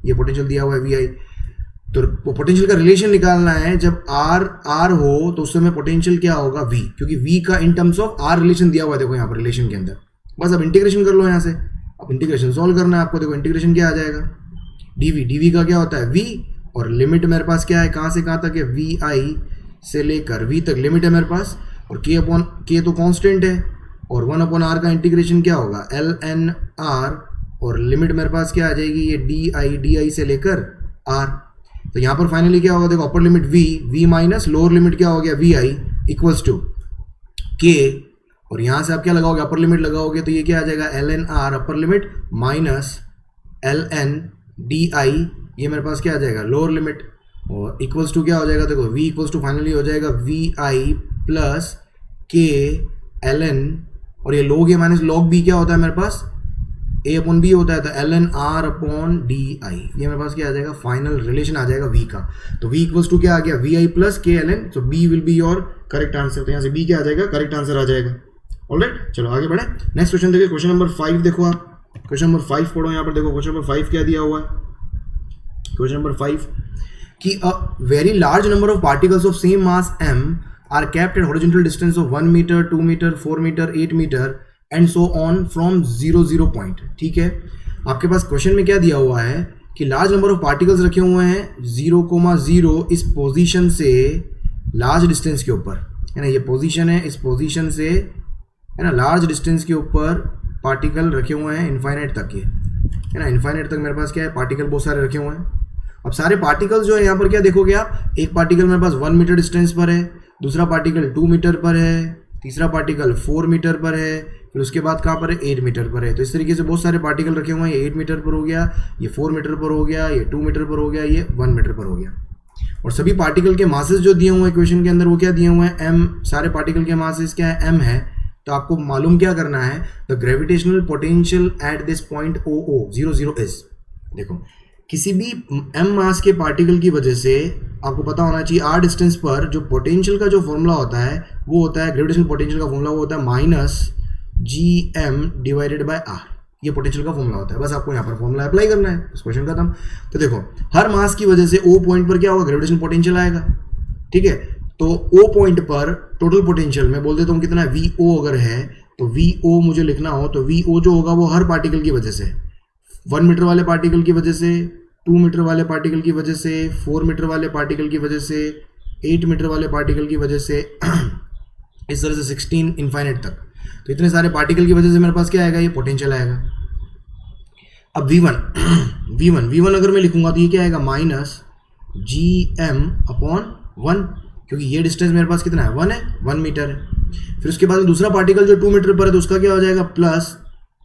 ये पोटेंशियल दिया हुआ है vi, तो पोटेंशियल का रिलेशन निकालना है। जब r हो तो उस समय पोटेंशियल क्या होगा, v, क्योंकि v का इन टर्म्स ऑफ r रिलेशन दिया हुआ है, देखो यहाँ पर रिलेशन के अंदर। बस अब इंटीग्रेशन कर लो यहाँ से, अब इंटीग्रेशन सॉल्व करना है आपको। देखो इंटीग्रेशन क्या आ जाएगा, dv का क्या होता है v, और लिमिट मेरे पास क्या है, कहाँ से कहाँ तक है, vi से लेकर v तक लिमिट है मेरे पास, और k तो कांस्टेंट है, और 1/r का इंटीग्रेशन क्या होगा, ln r, और लिमिट मेरे पास क्या आ जाएगी, ये di से लेकर r। तो यहाँ पर फाइनली क्या होगा, देखो upper limit v minus lower limit क्या हो गया vi इक्वल्स टू k, और यहाँ से आप क्या लगाओगे, अपर लिमिट लगाओगे तो ये क्या आ जाएगा, ln r upper limit minus ln di, ये मेरे पास क्या आ जाएगा, लोअर लिमिट, और इक्वल्स टू क्या हो जाएगा, देखो v इक्वल्स टू फाइनली हो जाएगा vi प्लस k ln, और ये log a minus log b क्या होता है मेरे पास, a/b होता है, तो ln r/di, ये मेरे पास क्या आ जाएगा, फाइनल रिलेशन आ जाएगा v का। तो v इक्वल्स टू क्या आ गया, vi प्लस k ln, तो b will be your correct answer. तो यहाँ से b क्या आ जाएगा, करेक्ट आंसर आ जाएगा। ऑलराइट, चलो आगे बढ़े। नेक्स्ट क्वेश्चन देखिए, क्वेश्चन नंबर 5 देखो आप, क्वेश्चन नंबर 5 पढ़ो यहाँ पर। देखो क्वेश्चन नंबर 5 क्या दिया हुआ है, क्वेश्चन नंबर 5 कि a very large number of particles of same mass m are kept at horizontal distance of 1 meter, 2 meter, 4 meter, 8 meter and so on from 0 point। ठीक है, आपके पास क्वेश्चन में क्या दिया हुआ है कि लार्ज नंबर ऑफ पार्टिकल्स रखे हुए हैं 0,0 इस पोजीशन से लार्ज डिस्टेंस के ऊपर, है ना, ये पोजीशन है, इस पोजीशन से, है ना, लार्ज डिस्टेंस के ऊपर पार्टिकल रखे हुए हैं इनफाइनाइट तक, ये है ना, इनफाइनाइट तक मेरे पास क्या है, पार्टिकल बहुत सारे रखे हुए हैं। अब सारे पार्टिकल्स जो है यहाँ पर क्या देखोगे आप, एक पार्टिकल मेरे पास 1 मीटर डिस्टेंस पर है, दूसरा पार्टिकल 2 मीटर पर है, तीसरा पार्टिकल 4 मीटर पर है, फिर उसके बाद कहाँ पर है, 8 मीटर पर है। तो इस तरीके से बहुत सारे पार्टिकल रखे हुए हैं, ये 8 मीटर पर हो गया, ये 4 मीटर पर हो गया, ये 2 मीटर पर हो गया, ये 1 मीटर पर हो गया। और सभी पार्टिकल के मासेस जो दिए हुए हैं क्वेश्चन के अंदर वो क्या दिए हुए हैं, m, सारे पार्टिकल के मासेस क्या है, m है। तो आपको मालूम क्या करना है, the gravitational potential at this point OO00 is, देखो किसी भी m मास के पार्टिकल की वजह से आपको पता होना चाहिए r डिस्टेंस पर जो पोटेंशियल का जो फॉर्मूला होता है वो होता है, ग्रेविटेशनल पोटेंशियल का फॉर्मूला वो होता है minus gm divided by r, ये पोटेंशियल का फॉर्मूला होता है। बस आपको यहाँ पर फॉर्मूला अप्लाई करना है, इस क्वेश्चन खत्म। तो देखो हर मास की वजह से O पॉइंट पर क्या होगा, ग्रेविटेशनल पोटेंशियल आएगा, ठीक है। तो O पॉइंट पर टोटल पोटेंशियल मैं बोल देता हूँ कितना है, VO अगर है तो VO मुझे लिखना हो तो VO जो होगा वो हर पार्टिकल की वजह से, 1 मीटर वाले पार्टिकल की वजह से, 2 मीटर वाले पार्टिकल की वजह से, 4 मीटर वाले पार्टिकल की वजह से, 8 मीटर वाले पार्टिकल की वजह से, इस तरह से 16 इनफाइनाइट तक। तो इतने सारे पार्टिकल की वजह से मेरे पास क्या आएगा, ये पोटेंशियल आएगा। अब V1 अगर मैं लिखूंगा तो ये क्या आएगा, माइनस GM/1, क्योंकि ये डिस्टेंस मेरे पास कितना है, 1 है, 1 मीटर है। फिर उसके बाद में दूसरा पार्टिकल जो 2 मीटर पर है तो उसका क्या हो जाएगा, प्लस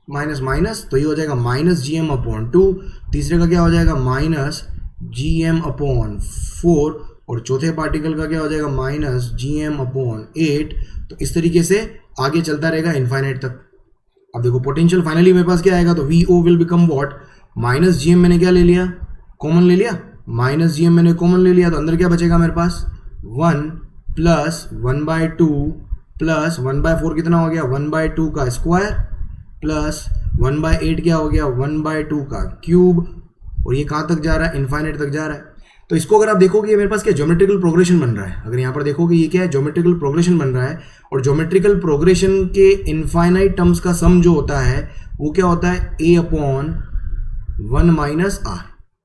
माइनस माइनस, तो ये हो जाएगा माइनस GM/2। तीसरे का क्या हो जाएगा, माइनस GM/4, और चौथे पार्टिकल का क्या हो जाएगा, माइनस GM/8। तो इस तरीके से आगे चलता रहेगा इनफाइनाइट तक। अब देखो पोटेंशियल फाइनली मेरे पास क्या आएगा, तो VO will become what, minus GM मैंने क्या ले लिया, कॉमन ले लिया, माइनस GM मैंने कॉमन ले लिया, तो अंदर क्या बचेगा मेरे पास, 1 प्लस 1/2 प्लस 1/4 कितना हो गया, 1/2 का स्क्वायर, प्लस 1/8 क्या हो गया, 1/2 का क्यूब। और ये कहाँ तक जा रहा है, इनफाइनाइट तक जा रहा है। तो इसको अगर आप देखोगे ये मेरे पास क्या ज्योमेट्रिकल प्रोग्रेशन बन रहा है। अगर यहाँ पर देखोगे ये क्या है, ज्योमेट्रिकल प्रोग्रेशन बन रहा है। और ज्योमेट्रिकल प्रोग्रेशन के इनफाइनाइट टर्म्स का सम जो होता है वो क्या होता है, A/1 minus R,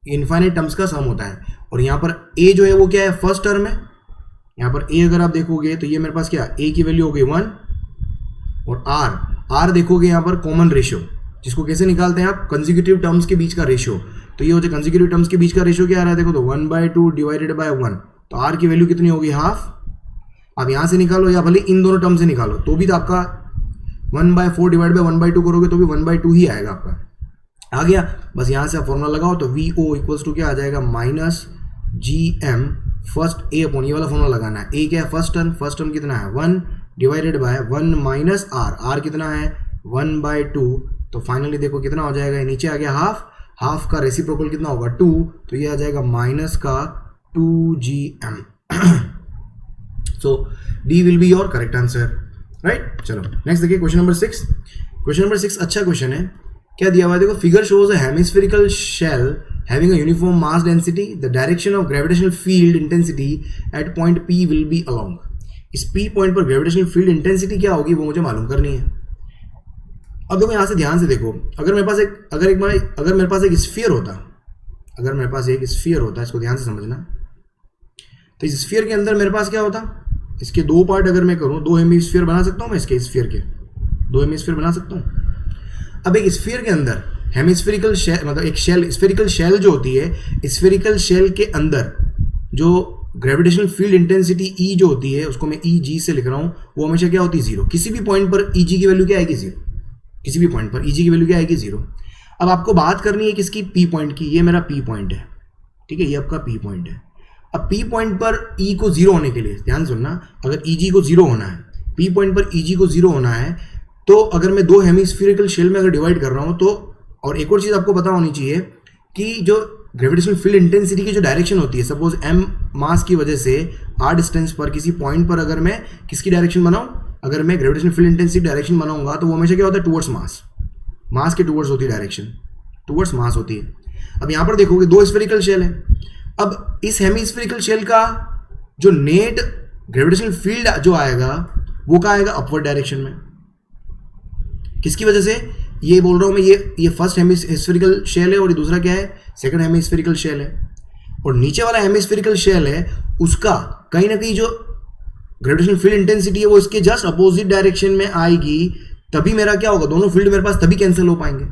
infinite terms का सम होता है। और यहाँ पर A जो है वो क्या है, फर्स्ट टर्म है। यहाँ पर A अगर आप देखोगे तो ये मेरे पास क्या, A की वैल्यू हो गई 1, और R देखोगे यहाँ पर कॉमन रेशियो, जिसको कैसे निकालते हैं आप, कंसेक्यूटिव टर्म्स के बीच का रेशियो। तो ये हो जाए कंसेक्यूटिव टर्म्स के बीच का रेशियो क्या आ रहा है, देखो तो 1/2 डिवाइडेड बाय 1, तो R की वैल्यू कितनी होगी, हाफ। अब यहाँ से निकालो या भले इन दोनों टर्म से निकालो तो भी तो आपका 1/4 डिवाइड बाय 1/2 करोगे तो भी 1/2 ही आएगा आपका, आ गया। बस यहाँ से आप फॉर्मूला लगाओ तो VO इक्वल्स टू क्या आ जाएगा, माइनस GM फर्स्ट A/, ये वाला फॉर्मूला लगाना है। A क्या है, फर्स्ट टर्म कितना है, 1 डिवाइडेड बाय 1 माइनस R कितना है, 1/2। तो फाइनली देखो कितना हो जाएगा, नीचे आ गया हाफ का रेसिप्रोकल कितना होगा, 2, तो ये आ जाएगा माइनस का 2GM। So D will be your correct answer, right. चलो नेक्स्ट देखिए क्वेश्चन नंबर 6। क्वेश्चन नंबर 6 अच्छा क्वेश्चन है। क्या दिया हुआ है, देखो figure shows a hemispherical shell having a uniform mass density, the direction of gravitational field intensity at point P will be along। इस P पॉइंट पर ग्रेविटेशनल फील्ड इंटेंसिटी क्या होगी वो मुझे मालूम करनी है। अब देखो यहाँ से ध्यान से देखो, अगर मेरे पास एक स्फीयर होता, इसको ध्यान से समझना। तो इस स्फीयर के अंदर मेरे पास क्या होता, इसके दो पार्ट अगर मैं करूँ, 2 हेमिस्फीयर बना सकता हूँ मैं, इसके स्फीयर के 2 हेमिस्फीयर बना सकता हूँ। अब एक स्फीयर के अंदर हेमिस्फेरिकल शेल, मतलब एक शेल, स्फेरिकल शेल जो होती है, स्फेरिकल शेल के अंदर जो ग्रेविटेशनल फील्ड इंटेंसिटी E जो होती है, उसको मैं EG से लिख रहा हूँ, वो हमेशा क्या होती है, 0। किसी भी पॉइंट पर EG की वैल्यू क्या आएगी, 0। किसी भी पॉइंट पर EG की वैल्यू क्या आएगी, 0। अब आपको बात करनी है किसकी, P पॉइंट की। ये मेरा P पॉइंट है, ठीक है, ये आपका P पॉइंट है। अब P पॉइंट पर E को 0 होने के लिए ध्यान सुनना, अगर EG को 0 होना है, P पॉइंट पर EG को 0 होना है, तो अगर मैं 2 हेमिस्फेरिकल शेल में अगर डिवाइड कर रहा हूँ तो, और एक और चीज़ आपको पता होनी चाहिए कि जो ग्रेविटेशनल फील्ड इंटेंसिटी की जो डायरेक्शन होती है, सपोज m मास की वजह से r डिस्टेंस पर किसी पॉइंट पर अगर मैं किसकी डायरेक्शन बनाऊं, अगर मैं ग्रेविटेशनल फील्ड इंटेंसिटी डायरेक्शन बनाऊंगा तो वो हमेशा क्या होता है, टुवर्ड्स मास के टुवर्ड्स होती है डायरेक्शन, टुवर्ड्स मास होती है। अब यहाँ पर देखोगे 2 स्फेरिकल शेल है। अब इस हेमिस्फेरिकल शेल का जो नेट ग्रेविटेशनल फील्ड जो आएगा वो क्या आएगा, अपवर्ड डायरेक्शन में। किसकी वजह से, ये बोल रहा हूँ मैं, ये फर्स्ट हेमिस्फेरिकल शेल है और ये दूसरा क्या है, सेकंड हेमिस्फेरिकल शेल है। और नीचे वाला हेमिस्फेरिकल शेल है, उसका कहीं ना कहीं जो ग्रेविटेशनल फील्ड इंटेंसिटी है वो इसके जस्ट अपोजिट डायरेक्शन में आएगी, तभी मेरा क्या होगा, दोनों फील्ड मेरे पास तभी कैंसिल हो पाएंगे।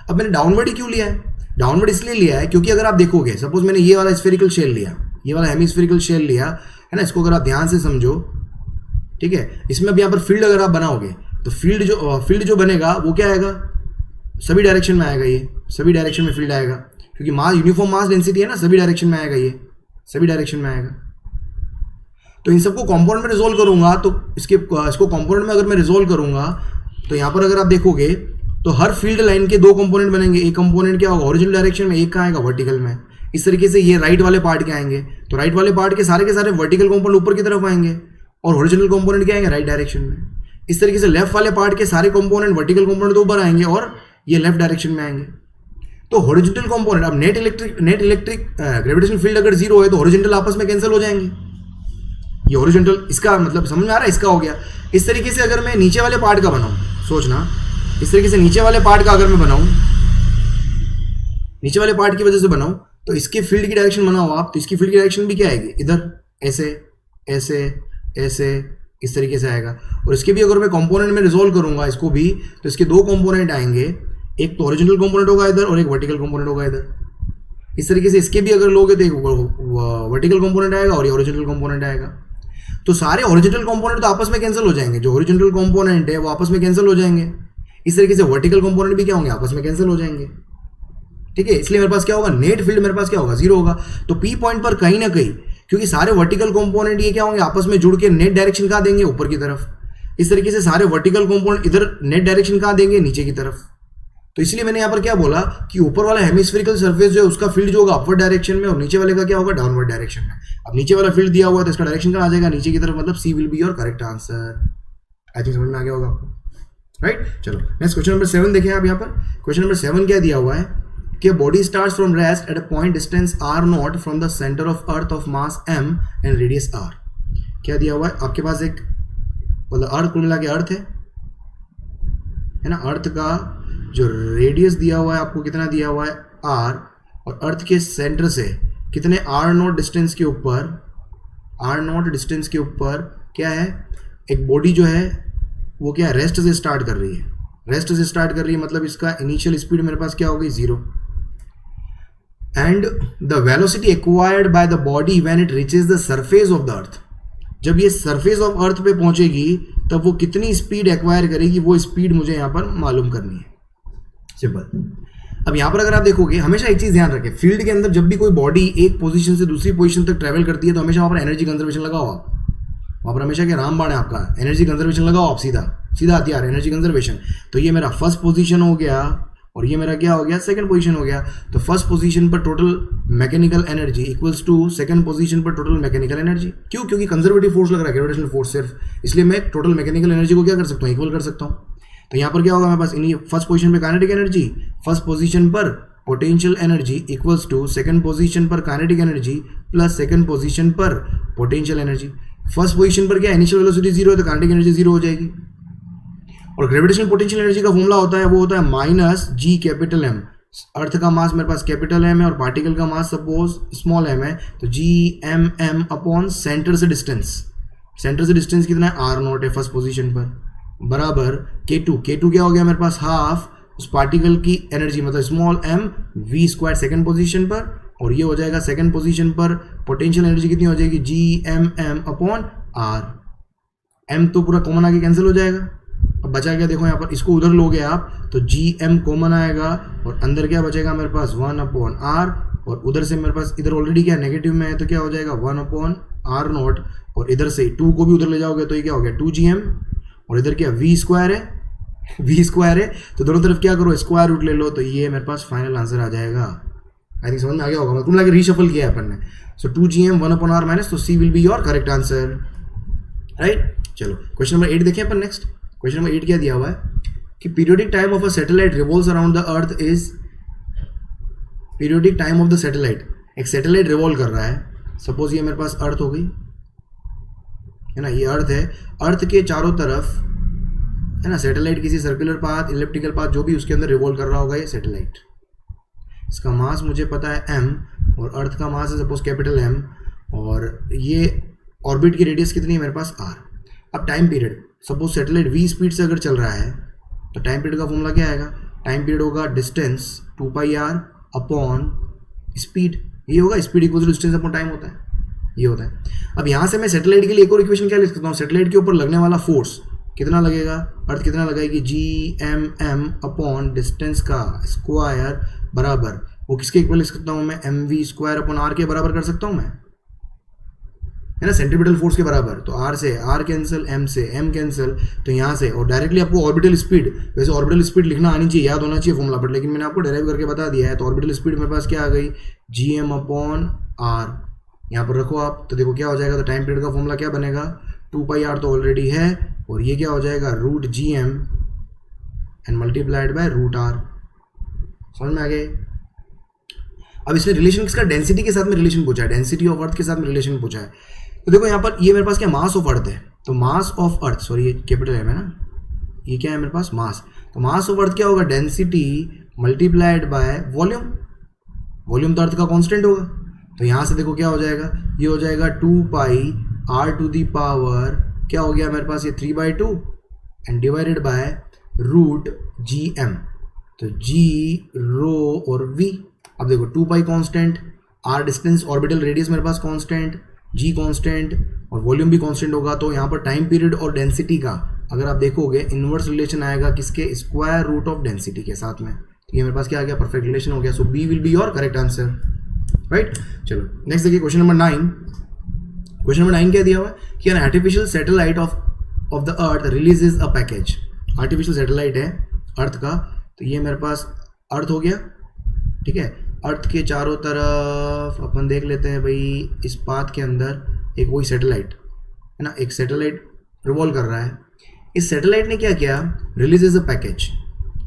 अब मैंने डाउनवर्ड ही क्यों लिया है, डाउनवर्ड इसलिए लिया है क्योंकि अगर आप देखोगे, सपोज मैंने ये वाला स्फेरिकल शेल लिया, ये वाला हेमिस्फेरिकल शेल लिया है ना, इसको अगर आप ध्यान से समझो, ठीक है, इसमें अब यहाँ पर फील्ड अगर आप बनाओगे तो फील्ड जो बनेगा वो क्या आएगा, सभी डायरेक्शन में आएगा, ये सभी डायरेक्शन में फील्ड आएगा, क्योंकि मास यूनिफॉर्म मास डेंसिटी है ना, सभी डायरेक्शन में आएगा ये, सभी डायरेक्शन में आएगा। तो इन सबको कंपोनेंट में रिजोल्व करूंगा, तो इसको कंपोनेंट में अगर मैं रिजोल्व करूंगा तो यहाँ पर अगर आप देखोगे तो हर फील्ड लाइन के दो कंपोनेंट बनेंगे। एक कंपोनेंट क्या होगा हॉरिजॉन्टल डायरेक्शन में, एक कहाँ आएगा वर्टिकल में। इस तरीके से ये राइट वाले पार्ट के आएंगे, तो राइट वाले पार्ट के सारे वर्टिकल कंपोनेंट ऊपर की तरफ आएंगे और हॉरिजॉन्टल कंपोनेंट क्या आएंगे राइट डायरेक्शन में। इस तरीके से लेफ्ट वाले पार्ट के सारे कंपोनेंट वर्टिकल कंपोनेंट तो ऊपर आएंगे और ये लेफ्ट डायरेक्शन में आएंगे। तो हॉरिजॉन्टल कंपोनेंट, अब नेट इलेक्ट्रिक ग्रेविटेशन फील्ड अगर जीरो है तो हॉरिजॉन्टल आपस में कैंसिल हो जाएंगे। ये हॉरिजॉन्टल, इसका मतलब समझ में आ रहा है, इसका हो गया। इस तरीके से अगर मैं नीचे वाले पार्ट का बनाऊं, सोचना इस तरीके से नीचे वाले पार्ट का अगर मैं बनाऊं, नीचे वाले पार्ट की वजह से बनाऊं, तो इसके फील्ड की डायरेक्शन बनाओ आप, तो इसकी फील्ड की डायरेक्शन भी क्या आएगी, इधर ऐसे ऐसे ऐसे इस तरीके से आएगा। और इसके भी अगर मैं कंपोनेंट में रिजोल्व करूंगा इसको भी, तो इसके दो कंपोनेंट आएंगे, एक तो हॉरिजॉन्टल कंपोनेंट होगा इधर और एक वर्टिकल कंपोनेंट होगा इधर। इस तरीके से इसके भी अगर लोगे तो एक वर्टिकल कंपोनेंट आएगा और ये हॉरिजॉन्टल कंपोनेंट आएगा। तो सारे हॉरिजॉन्टल कंपोनेंट तो आपस में कैंसिल हो जाएंगे, जो हॉरिजॉन्टल कंपोनेंट है वो आपस में कैंसिल हो जाएंगे। इस तरीके से वर्टिकल कंपोनेंट भी क्या होंगे, आपस में कैंसिल हो जाएंगे। ठीक है, इसलिए मेरे पास क्या होगा, नेट फील्ड मेरे पास क्या होगा, जीरो होगा। तो पी पॉइंट पर कहीं ना कहीं, क्योंकि सारे वर्टिकल कंपोनेंट ये क्या होंगे आपस में जुड़ के नेट डायरेक्शन कहाँ देंगे, ऊपर की तरफ। इस तरीके से सारे वर्टिकल कंपोनेंट इधर नेट डायरेक्शन कहाँ देंगे, नीचे की तरफ। तो इसलिए मैंने यहाँ पर क्या बोला कि ऊपर वाला हेमिस्फेरिकल सरफेस जो है उसका फील्ड जो होगा अपवर्ड डायरेक्शन में और नीचे वाले का क्या होगा डाउनवर्ड डायरेक्शन में। अब नीचे वाला फील्ड दिया हुआ है तो इसका डायरेक्शन कहाँ आ जाएगा, नीचे की तरफ, मतलब C will be your correct answer. I think समझ में आ गया होगा आपको, राइट। चलो नेक्स्ट क्वेश्चन नंबर 7 देखें आप यहाँ पर। क्वेश्चन नंबर 7 क्या दिया हुआ है कि body starts from rest at a point distance r0 from the center of earth of mass m and radius r। क्या दिया हुआ है आपके पास, एक मतलब अर्थ कुल मिला के अर्थ है ना, अर्थ का जो रेडियस दिया हुआ है आपको कितना दिया हुआ है r, और अर्थ के सेंटर से कितने r0 डिस्टेंस के ऊपर, r0 डिस्टेंस के ऊपर क्या है, एक बॉडी जो है वो क्या है रेस्ट से स्टार्ट कर रही है। रेस्ट से स्टार्ट कर रही है मतलब इसका इनिशियल स्पीड मेरे पास क्या हो गई, 0। And the velocity acquired by the body when it reaches the surface of the earth. जब ये सरफेस ऑफ अर्थ पे पहुंचेगी तब वो कितनी स्पीड एक्वायर करेगी, वो स्पीड मुझे यहाँ पर मालूम करनी है। सिंपल। अब यहाँ पर अगर आप देखोगे, हमेशा एक चीज ध्यान रखें, फील्ड के अंदर जब भी कोई बॉडी एक पोजीशन से दूसरी पोजीशन तक ट्रेवल करती है तो हमेशा वहाँ पर एनर्जी कंजर्वेशन लगाओ आप। वहाँ पर हमेशा क्या रामबाण है आपका, एनर्जी कंजर्वेशन लगाओ आप, सीधा सीधा हथियार एनर्जी कंजर्वेशन। तो ये मेरा फर्स्ट पोजीशन हो गया और ये मेरा क्या हो गया, सेकंड पोजीशन हो गया। तो फर्स्ट पोजीशन पर total mechanical energy equals to second position पर टोटल मैकेनिकल एनर्जी। क्यों, क्योंकि कंजर्वेटिव फोर्स लग रहा है, ग्रेविटेशनल फोर्स सिर्फ, इसलिए मैं टोटल मैकेनिकल एनर्जी को क्या कर सकता हूँ, इक्वल कर सकता हूँ। तो यहाँ पर क्या होगा मेरे पास, इन फर्स्ट पोजीशन पर काइनेटिक एनर्जी, फर्स्ट पोजीशन पर potential energy equals to second position पर kinetic energy plus second position पर पोटेंशियल एनर्जी। फर्स्ट पोजीशन पर क्या इनिशियल वेलोसिटी 0 है तो काइनेटिक एनर्जी 0 हो जाएगी। और ग्रेविटेशनल पोटेंशियल एनर्जी का फॉर्मूला होता है, वो होता है माइनस जी कैपिटल एम। अर्थ का मास मेरे पास कैपिटल एम है और पार्टिकल का मास सपोज स्मॉल एम है, तो G M M upon centre से डिस्टेंस। सेंटर से डिस्टेंस कितना है, r0 है फर्स्ट पोजीशन पर, बराबर k2। k2 क्या हो गया मेरे पास, हाफ उस पार्टिकल की एनर्जी मतलब small m v square second position पर, और ये हो जाएगा सेकंड पोजीशन पर पोटेंशियल एनर्जी कितनी हो जाएगी, G M M upon r। m तो पूरा कॉमन आके कैंसिल हो जाएगा। अब बचा क्या देखो यहाँ पर, इसको उधर लोगे आप तो जी एम कॉमन आएगा और अंदर क्या बचेगा मेरे पास 1 अपॉन r, और उधर से मेरे पास इधर ऑलरेडी क्या नेगेटिव में है तो क्या हो जाएगा 1 अपॉन r0, और इधर से 2 को भी उधर ले जाओगे तो ये क्या हो गया 2gm, और इधर क्या v स्क्वायर है, v स्क्वायर है तो दोनों तरफ क्या करो स्क्वायर रूट ले लो, तो ये मेरे पास फाइनल आंसर आ जाएगा। आई थिंक समझ में आ गया होगा, तुम लगे रीशफल किया है अपन ने। सो 2gm 1 अपॉन r माइनस, तो c will be your correct answer, right. चलो क्वेश्चन नंबर 8 देखें अपन नेक्स्ट। क्वेश्चन नंबर 8 क्या दिया हुआ है कि periodic time of a satellite revolves around the earth is, periodic time of the satellite, एक satellite revolve कर रहा है, सपोज ये मेरे पास अर्थ हो गई है ना, ये अर्थ है, अर्थ के चारों तरफ है ना सैटेलाइट किसी सर्कुलर पाथ इलिप्टिकल पाथ जो भी उसके अंदर रिवॉल्व कर रहा होगा ये सैटेलाइट। इसका मास मुझे पता है m और अर्थ का मास है सपोज कैपिटल M, और ये ऑर्बिट की रेडियस कितनी है मेरे पास r। अब time period, suppose satellite v speed से अगर चल रहा है तो टाइम पीरियड का फॉर्मूला क्या आएगा, टाइम पीरियड होगा डिस्टेंस 2πr अपॉन स्पीड, ये होगा speed equal to distance upon time होता है, ये होता है। अब यहाँ से मैं सैटेलाइट के लिए एक और इक्वेशन क्या लिख सकता हूँ, सैटेलाइट के ऊपर लगने वाला फोर्स कितना लगेगा, अर्थ कितना लगाएगी, G M M upon distance का स्क्वायर बराबर, वो किसके इक्वल लिख सकता हूँ मैं, m v square upon r के बराबर कर सकता हूँ मैं, है ना, सेंट्रीपिटल फोर्स के बराबर। तो आर से आर कैंसिल, एम से एम कैंसिल, तो यहाँ से और डायरेक्टली आपको ऑर्बिटल स्पीड, वैसे ऑर्बिटल स्पीड लिखना आनी चाहिए, याद होना चाहिए फॉर्मूला, बट लेकिन मैंने आपको डेराइव करके बता दिया है। तो ऑर्बिटल स्पीड मेरे पास क्या आ गई, GM अपॉन आर, यहाँ पर रखो आप, तो देखो क्या हो जाएगा, तो टाइम पीरियड का फॉर्मूला क्या बनेगा, 2πr तो ऑलरेडी है, और ये क्या हो जाएगा, √GM and multiplied bye √r। समझ में आ गए। अब इसमें रिलेशन किसका, डेंसिटी के साथ में रिलेशन पूछा है, डेंसिटी ऑफ अर्थ के साथ में रिलेशन पूछा है। तो देखो यहाँ पर ये मेरे पास क्या, मास ऑफ अर्थ है, तो मास ऑफ अर्थ, सॉरी ये कैपिटल है ना, ये क्या है मेरे पास, मास, तो मास ऑफ अर्थ क्या होगा, density multiplied by volume, volume तो अर्थ का कांस्टेंट होगा। तो यहाँ से देखो क्या हो जाएगा, ये हो जाएगा 2πr टू दी पावर क्या हो गया मेरे पास, ये 3/2 एंड डिवाइडेड बाय √GM, तो G रो और V। अब देखो 2π constant, r distance orbital radius मेरे पास कांस्टेंट, G कांस्टेंट और वॉल्यूम भी कांस्टेंट होगा। तो यहाँ पर टाइम पीरियड और डेंसिटी का अगर आप देखोगे इनवर्स रिलेशन आएगा किसके, स्क्वायर रूट ऑफ डेंसिटी के साथ में। तो ये मेरे पास क्या आ गया, परफेक्ट रिलेशन हो गया। सो B will be your correct answer, right. चलो नेक्स्ट देखिए क्वेश्चन नंबर 9। क्वेश्चन नंबर 9 क्या दिया हुआ है कि an artificial satellite of the earth releases a package. Artificial satellite है अर्थ का, तो ये मेरे पास अर्थ हो गया, ठीक है। अर्थ के चारों तरफ अपन देख लेते हैं भाई, इस पाथ के अंदर एक वही सैटेलाइट है ना, एक सैटेलाइट रिवॉल्व कर रहा है। इस सैटेलाइट ने क्या किया, रिलीजेज अ पैकेज।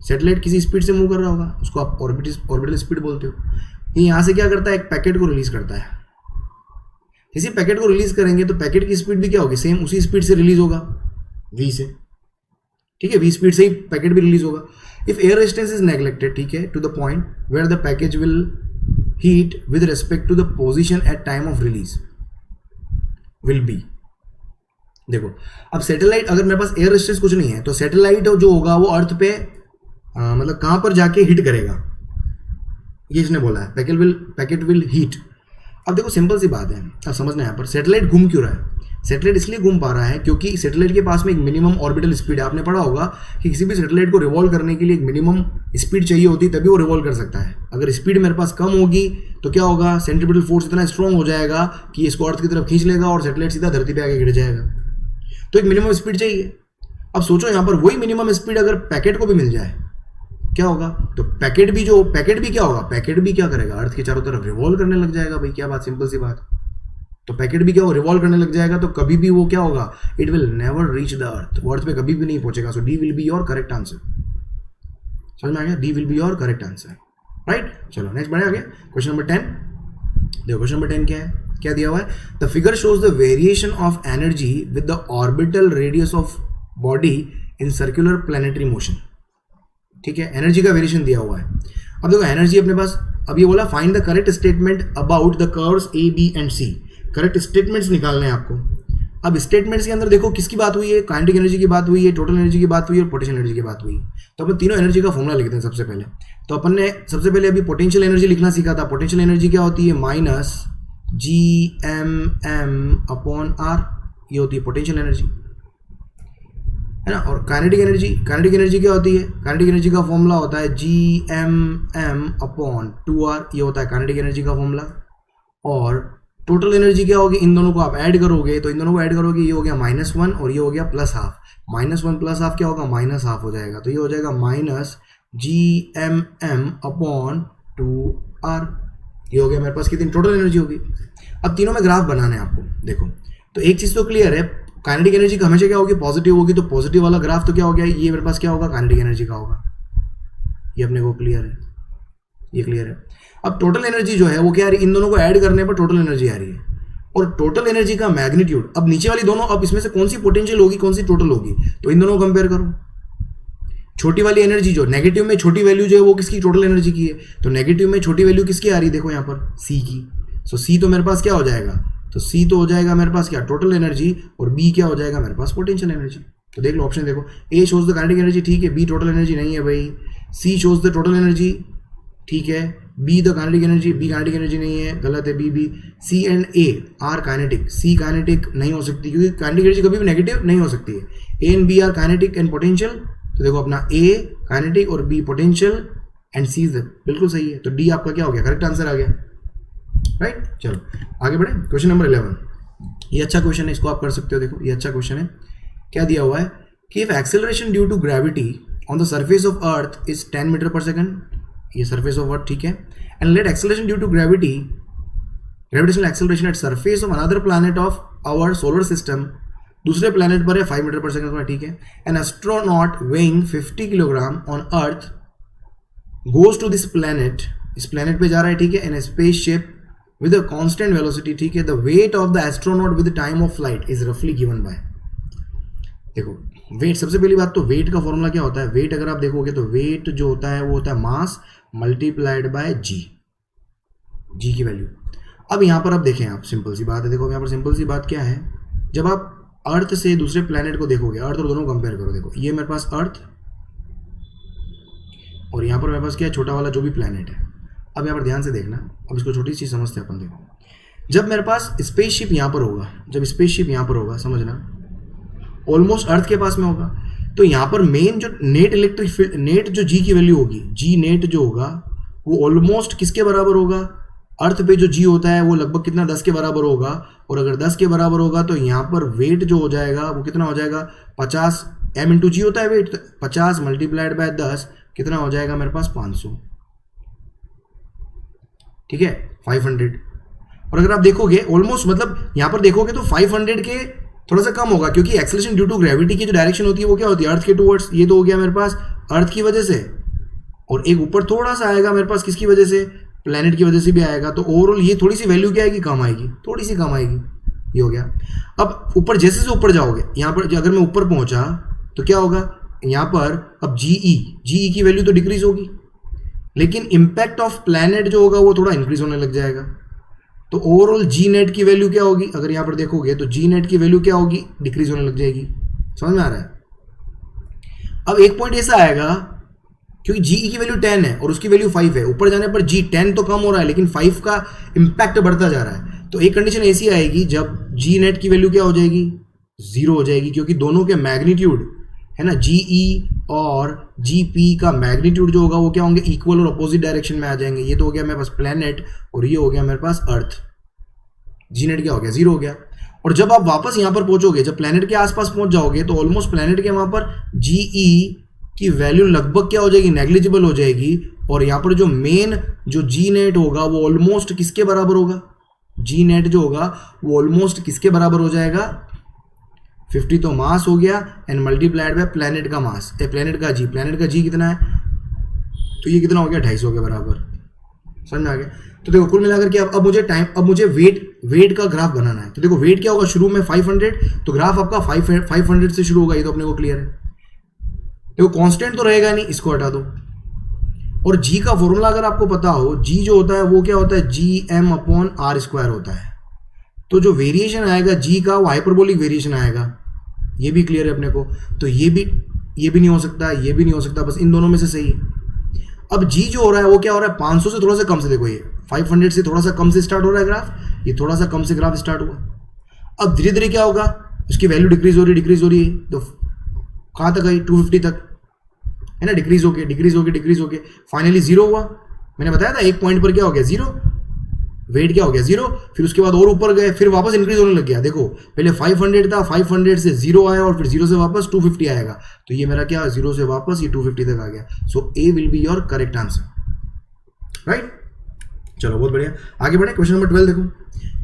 सैटेलाइट किसी स्पीड से मूव कर रहा होगा, उसको आप ऑर्बिटल स्पीड बोलते हो। ये यहाँ से क्या करता है, एक पैकेट को रिलीज करता है। किसी पैकेट को रिलीज करेंगे तो पैकेट की स्पीड भी क्या होगी, सेम उसी स्पीड से रिलीज होगा, v से, ठीक है, v स्पीड से ही पैकेट भी रिलीज होगा। If air resistance is neglected, ठीक है, to the point where the package will hit with respect to the position at time of release will be. देखो अब सैटेलाइट, अगर मेरे पास एयर रेजिस्टेंस कुछ नहीं है तो सैटेलाइट जो होगा वो अर्थ पे मतलब कहां पर जाके हिट करेगा, ये इसने बोला है, पैकेट विल हीट। अब देखो सिंपल सी बात है, अब समझना यहाँ पर सैटेलाइट घूम क्यों रहा है। सैटेलाइट इसलिए घूम पा रहा है क्योंकि सैटेलाइट के पास में एक मिनिमम ऑर्बिटल स्पीड है। आपने पढ़ा होगा कि किसी भी सैटेलाइट को रिवॉल्व करने के लिए एक मिनिमम स्पीड चाहिए होती, तभी वो रिवॉल्व कर सकता है। अगर स्पीड मेरे पास कम होगी तो क्या होगा, सेंट्रीपिटल फोर्स इतना स्ट्रॉन्ग हो जाएगा कि इसको अर्थ की तरफ खींच लेगा और सैटेलाइट सीधा धरती पे आके गिर जाएगा। तो एक मिनिमम स्पीड चाहिए। अब सोचो यहाँ पर वही मिनिमम स्पीड अगर पैकेट को भी मिल जाए क्या होगा, तो पैकेट भी क्या होगा, पैकेट भी क्या करेगा, अर्थ के चारों तरफ रिवॉल्व करने लग जाएगा। भाई क्या बात, सिंपल सी बात। तो पैकेट भी क्या हो, रिवॉल्व करने लग जाएगा, तो कभी भी वो क्या होगा, it will never reach the earth, वो अर्थ पे कभी भी नहीं पहुंचेगा। So D will be your correct answer. समझ में आ गया, D will be your correct answer, right. चलो नेक्स्ट बढ़े आगे, क्वेश्चन नंबर 10। देखो क्वेश्चन नंबर 10 क्या है, क्या दिया हुआ है, the figure shows the variation of energy with the orbital radius of body in circular planetary motion. ठीक है, एनर्जी का वेरिएशन दिया हुआ है। अब देखो एनर्जी अपने पास, अब ये बोला find the correct statement about the curves A B and C. Correct statements निकालने हैं आपको। अब स्टेटमेंट्स के अंदर देखो किसकी बात हुई है, काइनेटिक एनर्जी की बात हुई है, टोटल एनर्जी की बात हुई है और पोटेंशियल एनर्जी की बात हुई है। तो अपन तीनों एनर्जी का फॉर्मूला लिखते हैं सबसे पहले। तो अपन ने सबसे पहले अभी पोटेंशियल एनर्जी लिखना सीखा था। पोटेंशियल एनर्जी क्या होती है, माइनस GMM अपॉन R, ये होती है पोटेंशियल एनर्जी, है ना। और काइनेटिक एनर्जी क्या होती है, काइनेटिक एनर्जी का फॉर्मूला होता है GMM अपॉन 2R, ये होता है काइनेटिक एनर्जी का फॉर्मूला। और टोटल एनर्जी क्या होगी, इन दोनों को आप ऐड करोगे, तो इन दोनों को ऐड करोगे, ये हो गया -1 और ये हो गया +½ -1 +½ क्या होगा, -½ हो जाएगा। तो ये हो जाएगा माइनस GMM अपॉन 2R, ये हो गया मेरे पास कितनी टोटल एनर्जी होगी। अब तीनों में ग्राफ बनाना है आपको। देखो तो एक चीज़ तो क्लियर है, काइनेटिक एनर्जी हमेशा क्या होगी, पॉजिटिव होगी, तो पॉजिटिव वाला ग्राफ तो क्या हो गया, ये मेरे पास क्या होगा, काइनेटिक एनर्जी का होगा। ये अपने को क्लियर है, ये क्लियर है। अब टोटल एनर्जी जो है वो क्या आ रही है, इन दोनों को ऐड करने पर टोटल एनर्जी आ रही है। और टोटल एनर्जी का मैग्नीट्यूड, अब नीचे वाली दोनों, अब इसमें से कौन सी पोटेंशियल होगी, कौन सी टोटल होगी, तो इन दोनों को कंपेयर करो। छोटी वाली एनर्जी जो नेगेटिव में छोटी वैल्यू जो है वो किसकी, टोटल एनर्जी की है। तो नेगेटिव में छोटी वैल्यू किसकी आ रही है, देखो यहाँ पर सी की। सो सी तो मेरे पास क्या हो जाएगा, तो सी तो हो जाएगा मेरे पास क्या, टोटल एनर्जी, और बी क्या हो जाएगा मेरे पास, पोटेंशियल एनर्जी। तो देख लो ऑप्शन देखो, A shows the kinetic energy, ठीक है, बी टोटल एनर्जी नहीं है भाई, C shows the total energy, ठीक है, B the kinetic energy, B kinetic energy नहीं है, गलत है, B. C and A are kinetic, C kinetic नहीं हो सकती क्योंकि काइनेटिक एनर्जी कभी भी नेगेटिव नहीं हो सकती है। A and B are kinetic and potential, तो देखो अपना ए काइनेटिक और बी पोटेंशियल एंड सी बिल्कुल सही है। तो डी आपका क्या हो गया, करेक्ट आंसर आ गया, राइट। चलो आगे बढ़े, क्वेश्चन नंबर 11। ये अच्छा क्वेश्चन है, इसको आप कर सकते हो। देखो ये अच्छा क्वेश्चन है। क्या दिया हुआ है कि if acceleration due to gravity on the surface of earth is 10 meter per second, ये सरफेस ऑफ अर्थ ठीक है, and let acceleration due to gravity, gravitational acceleration at surface of another planet of our solar system, दूसरे planet पर है 5 meter per second, ठीक है, an astronaut weighing 50 kilogram on earth goes to this planet, इस planet पे जा रहा है, ठीक है, in spaceship with a constant velocity, ठीक है, the weight of the astronaut with time of flight is रफली गिवन बाय। देखो वेट, सबसे पहली बात तो वेट का फॉर्मूला क्या होता है, वेट अगर आप देखोगे तो वेट जो होता है वो होता है मास मल्टीप्लाइड बाय जी, जी की वैल्यू। अब यहाँ पर आप देखें, आप सिंपल सी बात है, देखो यहाँ पर सिंपल सी बात क्या है, जब आप अर्थ से दूसरे प्लैनेट को देखोगे, अर्थ और दोनों कंपेयर करो, देखो ये मेरे पास अर्थ और यहाँ पर मेरे पास क्या है, छोटा वाला जो भी प्लैनेट है। अब यहाँ पर ध्यान से देखना, अब इसको छोटी सी समझते हैं अपन। देखो जब मेरे पास स्पेसशिप यहाँ पर होगा, जब स्पेसशिप यहाँ पर होगा, समझना ऑलमोस्ट अर्थ के पास में होगा, तो यहाँ पर मेन जो नेट इलेक्ट्रिक फील्ड, नेट जो जी की वैल्यू होगी, जी नेट जो होगा वो ऑलमोस्ट किसके बराबर होगा, अर्थ पे जो जी होता है वो लगभग कितना 10 के बराबर होगा, और अगर 10 के बराबर होगा तो यहाँ पर वेट जो हो जाएगा वो कितना हो जाएगा, 50 m इंटू जी होता है वेट, 50 मल्टीप्लाइड बाय 10 कितना हो जाएगा मेरे पास 500, ठीक है, 500। और अगर आप देखोगे ऑलमोस्ट, मतलब यहाँ पर देखोगे तो 500 के थोड़ा सा कम होगा, क्योंकि एक्सेलरेशन ड्यू टू ग्रेविटी की जो डायरेक्शन होती है वो क्या होती है, अर्थ के टुवर्ड्स, ये तो हो गया मेरे पास अर्थ की वजह से, और एक ऊपर थोड़ा सा आएगा मेरे पास किसकी वजह से, प्लैनेट की वजह से भी आएगा, तो ओवरऑल ये थोड़ी सी वैल्यू क्या आएगी, कम आएगी, थोड़ी सी कम आएगी, ये हो गया। अब ऊपर जैसे से ऊपर जाओगे, यहाँ पर अगर मैं ऊपर पहुंचा तो क्या होगा, यहाँ पर अब जीई की वैल्यू तो डिक्रीज होगी, लेकिन इंपैक्ट ऑफ प्लैनेट जो होगा वो थोड़ा इंक्रीज होने लग जाएगा, तो ओवरऑल जी नेट की वैल्यू क्या होगी, अगर यहाँ पर देखोगे तो जी नेट की वैल्यू क्या होगी, डिक्रीज होने लग जाएगी। समझ में आ रहा है? अब एक पॉइंट ऐसा आएगा, क्योंकि जी की वैल्यू 10 है और उसकी वैल्यू 5 है, ऊपर जाने पर जी 10 तो कम हो रहा है लेकिन 5 का इंपैक्ट बढ़ता जा रहा है, तो एक कंडीशन ऐसी आएगी जब जी नेट की वैल्यू क्या हो जाएगी, 0 हो जाएगी, क्योंकि दोनों के मैग्नीट्यूड है ना, जीई और जीपी का मैग्नीट्यूड जो होगा वो क्या होंगे, इक्वल और अपोजिट डायरेक्शन में आ जाएंगे। ये तो हो गया मेरे पास प्लैनेट और ये हो गया मेरे पास अर्थ, जी नेट क्या हो गया, 0 हो गया। और जब आप वापस यहाँ पर पहुंचोगे, जब प्लैनेट के आसपास पहुंच जाओगे तो ऑलमोस्ट प्लैनेट के वहां पर जीई की वैल्यू लगभग क्या हो जाएगी, नेग्लिजिबल हो जाएगी, और यहाँ पर जो मेन जो जी नेट होगा वो ऑलमोस्ट किसके बराबर होगा, जी नेट जो होगा वो ऑलमोस्ट किसके बराबर हो जाएगा, 50 तो मास हो गया एंड मल्टीप्लाइड बाय प्लैनेट का मास, प्लैनेट का जी कितना है, तो ये कितना हो गया, 250 के बराबर। समझ में आ गया? तो देखो कुल मिलाकर के अब मुझे वेट का ग्राफ बनाना है, तो देखो वेट क्या होगा, शुरू में 500, तो ग्राफ आपका 500 से शुरू होगा, ये तो अपने को क्लियर है। देखो कांस्टेंट तो रहेगा नहीं, इसको हटा दो, और जी का फॉर्मूला अगर आपको पता हो, जी जो होता है वो क्या होता है, GM/R² होता है, तो जो वेरिएशन आएगा जी का वो हाइपरबोलिक वेरिएशन आएगा, ये भी क्लियर है अपने को। तो ये भी नहीं हो सकता, ये भी नहीं हो सकता, बस इन दोनों में से सही है। अब जी जो हो रहा है वो क्या हो रहा है, 500 से थोड़ा सा कम से, देखो ये 500 से थोड़ा सा कम से स्टार्ट हो रहा है ग्राफ, ये थोड़ा सा कम से ग्राफ स्टार्ट हुआ। अब धीरे धीरे क्या होगा, उसकी वैल्यू डिक्रीज हो रही है, तो कहाँ तक आई, 250 तक, है ना, डिक्रीज होके फाइनली 0 हुआ। मैंने बताया था एक पॉइंट पर क्या हो गया, 0, वेट क्या हो गया, 0, फिर उसके बाद और ऊपर गए, फिर वापस इंक्रीज होने लग गया। देखो पहले 500 था, 500 से 0 आया और फिर 0 से वापस 250 आएगा, तो ये मेरा क्या, 0 से वापस ये 250 तक आ गया। So A will be your correct answer, right. चलो बहुत बढ़िया, आगे बढ़े। क्वेश्चन नंबर 12 देखो,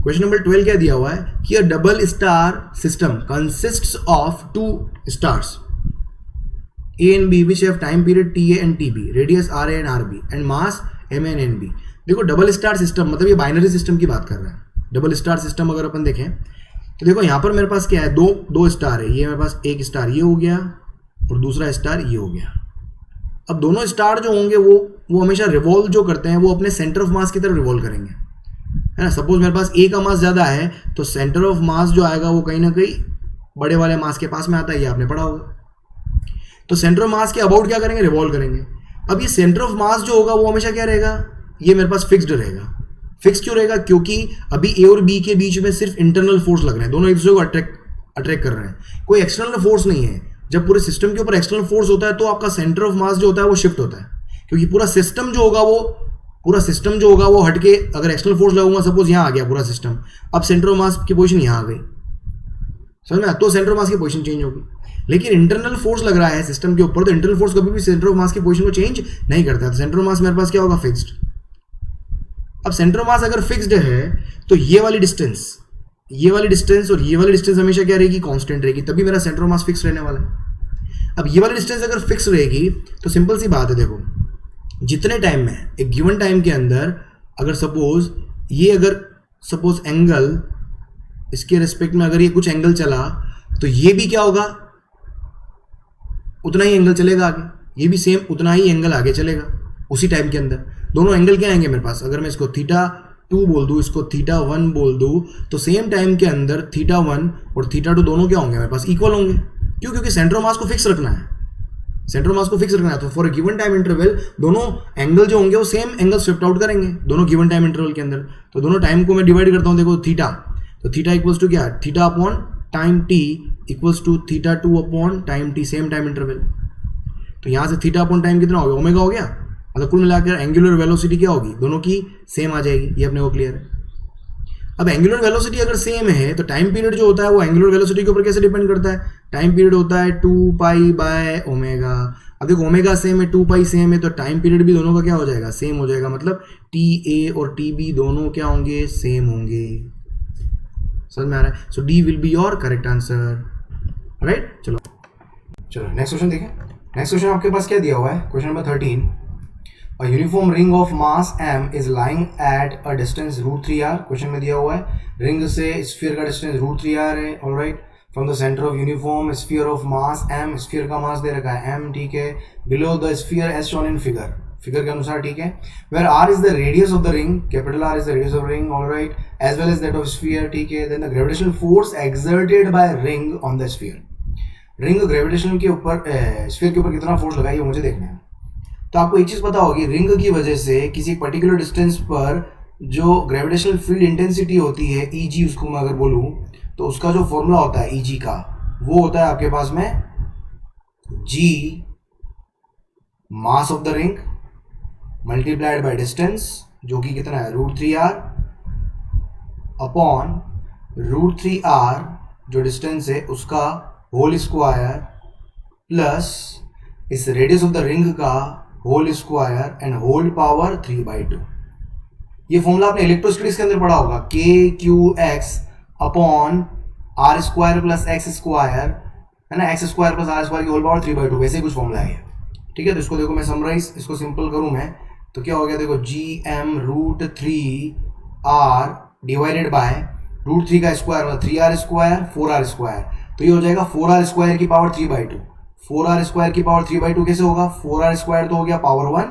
क्वेश्चन नंबर 12 क्या दिया हुआ है कि अ double star system consists of 2 stars A and B which have time period TA and TB, radius RA and RB and mass MA and NB। देखो डबल स्टार सिस्टम मतलब ये binary system की बात कर रहा है। डबल स्टार सिस्टम अगर अपन देखें तो देखो यहाँ पर मेरे पास क्या है, दो स्टार है, ये मेरे पास एक स्टार ये हो गया और दूसरा स्टार ये हो गया। अब दोनों स्टार जो होंगे वो हमेशा रिवॉल्व जो करते हैं वो अपने सेंटर ऑफ मास की तरफ रिवॉल्व करेंगे, है ना। सपोज मेरे पास ए का मास ज़्यादा है तो सेंटर ऑफ मास जो आएगा वो कहीं ना कहीं बड़े वाले मास के पास में आता है, ये आपने पढ़ा होगा। तो सेंटर ऑफ मास के अबाउट क्या करेंगे, रिवॉल्व करेंगे। अब ये सेंटर ऑफ मास जो होगा वो हमेशा क्या रहेगा, ये मेरे पास फिक्स्ड रहेगा। फिक्स क्यों रहेगा, क्योंकि अभी ए और बी के बीच में सिर्फ इंटरनल फोर्स लग रहे हैं, दोनों एक दूसरे को अट्रैक्ट कर रहे हैं, कोई एक्सटर्नल फोर्स नहीं है। जब पूरे सिस्टम के ऊपर एक्सटर्नल फोर्स होता है तो आपका सेंटर ऑफ मास जो होता है वो शिफ्ट होता है, क्योंकि पूरा सिस्टम जो होगा वो पूरा सिस्टम जो होगा वो हटके अगर एक्सटर्नल फोर्स लगाऊंगा, सपोज यहाँ आ गया पूरा सिस्टम, अब सेंटर ऑफ मास की पोजीशन यहाँ आ गई, समझ में, तो सेंटर ऑफ मास की पोजीशन चेंज होगी। लेकिन इंटरनल फोर्स लग रहा है सिस्टम के ऊपर, तो इंटरनल फोर्स कभी भी सेंटर ऑफ मास की पोजीशन को चेंज नहीं करता। तो सेंटर ऑफ मास मेरे पास क्या होगा, फिक्स्ड। अब सेंटर ऑफ मास अगर फिक्स्ड है तो ये वाली डिस्टेंस और ये वाली डिस्टेंस हमेशा क्या रहेगी, कांस्टेंट रहेगी, तभी मेरा सेंटर ऑफ मास फिक्स रहने वाला है। अब ये वाली डिस्टेंस अगर फिक्स रहेगी तो सिंपल सी बात है, देखो जितने टाइम में, एक गिवन टाइम के अंदर अगर सपोज एंगल इसके रिस्पेक्ट में अगर ये कुछ एंगल चला तो ये भी क्या होगा, उतना ही एंगल चलेगा आगे, ये भी सेम उतना ही एंगल आगे चलेगा उसी टाइम के अंदर। दोनों एंगल क्या आएंगे मेरे पास, अगर मैं इसको θ2 बोल दूं, इसको θ1 बोल दूं, तो सेम टाइम के अंदर θ1 और θ2 दोनों क्या होंगे मेरे पास, इक्वल होंगे। क्यों, क्योंकि सेंटर ऑफ मास को फिक्स रखना है, सेंटर ऑफ मास को फिक्स रखना है। तो for a given time interval दोनों एंगल जो होंगे वो सेम एंगल स्विफ्ट आउट करेंगे दोनों गिवन टाइम इंटरवल के अंदर। तो दोनों टाइम को मैं डिवाइड करता हूं, देखो थीटा, तो थीटा इक्वल्स टू क्या, theta upon time T equals to θ2 upon time T, same time interval. तो यहां से थीटा अपॉन टाइम कितना हो गया, ओमेगा हो गया। मतलब कुल मिलाकर एंगुलर वेलोसिटी क्या होगी, दोनों की सेम आ जाएगी, ये अपने को क्लियर है। अब एंगुलर वेलोसिटी अगर सेम है तो टाइम पीरियड जो होता है वो एंगुलर वेलोसिटी के ऊपर कैसे डिपेंड करता है, टाइम पीरियड होता है 2π/ओमेगा। अब देखो ओमेगा सेम है, 2π सेम है, तो टाइम पीरियड भी दोनों का क्या हो जाएगा, सेम हो जाएगा। मतलब TA और TB दोनों क्या होंगे, सेम होंगे। समझ में आ रहा है? सो D will be your correct answer, right. चलो नेक्स्ट क्वेश्चन देखें। नेक्स्ट क्वेश्चन आपके पास क्या दिया हुआ है, question number 13। A uniform ring of mass m is lying at a distance √3r। Question में दिया हुआ है रिंग से स्फीयर का डिस्टेंस √3r है, alright. From the center of uniform sphere of mass m, sphere का मास दे रखा है m, ठीक है। Below the sphere as shown in figure के अनुसार, ठीक है। Where r is the radius of the ring, capital R is the radius of ring, alright, as well as that of sphere, ठीक है। Then the gravitational force exerted by ring on the sphere. Ring gravitation के ऊपर sphere के ऊपर कितना force लगा है ये मुझे देखना है। तो आपको एक चीज पता होगी, रिंग की वजह से किसी पर्टिकुलर डिस्टेंस पर जो ग्रेविटेशनल फील्ड इंटेंसिटी होती है Eg, उसको मैं अगर बोलूं तो उसका जो फॉर्मूला होता है Eg का, वो होता है आपके पास में G mass of the ring multiplied by distance, जो कि कितना है √3r अपॉन √3r जो डिस्टेंस है उसका होल स्क्वायर प्लस इस रेडियस ऑफ द रिंग का whole square and whole power 3/2। ये फॉर्मूला आपने इलेक्ट्रोस्टैटिक्स के अंदर पढ़ा होगा, KQX upon r² plus x², है ना, x² प्लस r² की होल पावर 3/2, वैसे कुछ फॉर्मूला है, ठीक है। तो इसको देखो मैं समराइज, इसको सिंपल करूं मैं तो क्या हो गया, देखो GM √3r डिवाइडेड बाय √3 का स्क्वायर मतलब 3r², 4r², तो ये हो जाएगा 4r² की पावर 3/2। 4r² की पावर 3/2 कैसे होगा, 4r² तो हो गया power 1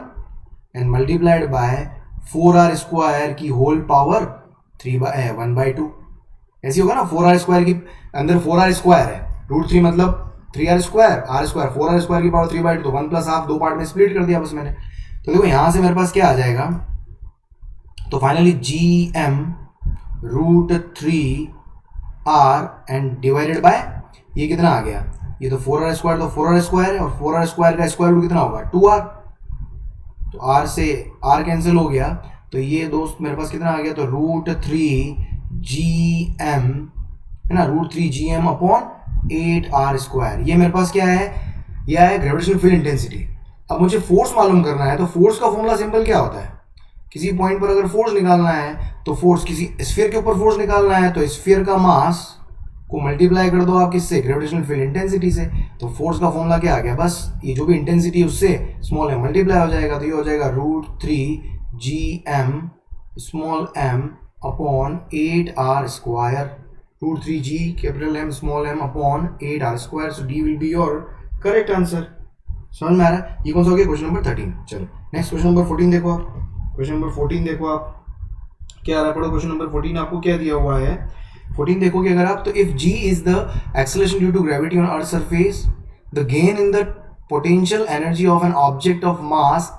and multiplied bye 4r² की होल पावर 1/2, ऐसी होगा ना। 4r² की अंदर 4r² है, √3 मतलब 3r², r², 4r² की पावर 3/2, तो 1 + ½ दो पार्ट में स्प्लिट कर दिया बस मैंने। तो देखो यहां से मेरे पास क्या आ जाएगा, तो finally GM √3r and divided bye ये कितना आ गया, ये तो 4r², तो 4r² है और 4r² का स्क्वायर रूट कितना होगा 2r, तो r से r कैंसिल हो गया, तो ये दोस्त मेरे पास कितना आ गया, तो √3gm, है ना, √3gm अपॉन 8r²। ये मेरे पास क्या है, यह है ग्रेविटेशनल फील्ड इंटेंसिटी। अब मुझे फोर्स मालूम करना है, तो फोर्स का फॉर्मूला सिंपल क्या होता है, किसी पॉइंट पर अगर फोर्स निकालना है तो फोर्स, किसी स्फीयर के ऊपर फोर्स निकालना है तो स्फीयर का मास को मल्टीप्लाई कर दो आप किससे, ग्रेविटेशनल फील्ड इंटेंसिटी से। तो फोर्स का फॉर्मूला क्या आ गया, बस ये जो भी इंटेंसिटी है उससे स्मॉल m मल्टीप्लाई हो जाएगा, तो ये हो जाएगा √3gm small m upon 8r², √3g capital M small m upon 8r²। So D will be your correct answer. समझ में आ रहा है? ये कौन सा हो गया, क्वेश्चन नंबर 13। चलो नेक्स्ट क्वेश्चन नंबर 14 देखो आप। क्वेश्चन नंबर 14 देखो आप क्या आ रहा है, पढ़ो क्वेश्चन नंबर 14 आपको क्या दिया हुआ है। 14 देखोगे अगर आप, तो if g is the acceleration due to gravity on earth surface, the gain in the potential energy of an object of mass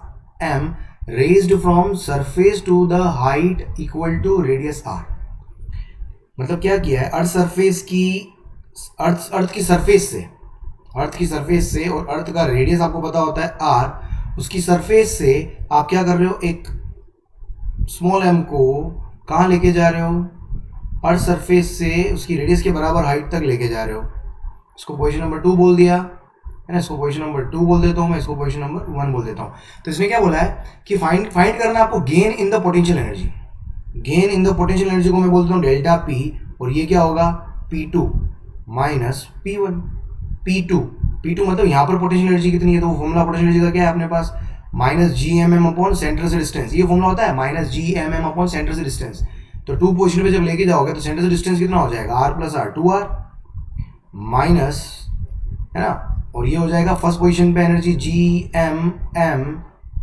m raised from surface to the height equal to radius r। मतलब क्या किया है, earth surface की, अर्थ की surface से, और अर्थ का radius आपको पता होता है r, उसकी सरफेस से आप क्या कर रहे हो, एक स्मॉल एम को कहाँ लेके जा रहे हो, अर्थ सरफेस से उसकी रेडियस के बराबर हाइट तक लेके जा रहे हो। इसको पोजीशन नंबर 2 बोल दिया है ना, इसको पोजीशन नंबर 2 बोल देता हूँ मैं, इसको पोजीशन नंबर 1 बोल देता हूँ। तो इसने क्या बोला है कि फाइंड करना है आपको gain in the potential energy. Gain in the potential energy को मैं बोलता हूँ डेल्टा पी, और ये क्या होगा P2 माइनस P1। P2 मतलब यहाँ पर पोटेंशियल एनर्जी कितनी है, तो वो फॉर्मूला पोटेंशियल एनर्जी का क्या है अपने पास, माइनस GMM अपॉन सेंटर से डिस्टेंस। ये फॉर्मूला होता है माइनस GMM अपॉन सेंटर से डिस्टेंस। तो 2 पोजीशन पे जब लेके जाओगे तो सेंटर से डिस्टेंस कितना हो जाएगा, R plus R, 2R minus, है ना, और ये हो जाएगा फर्स्ट पोजीशन पे एनर्जी GMM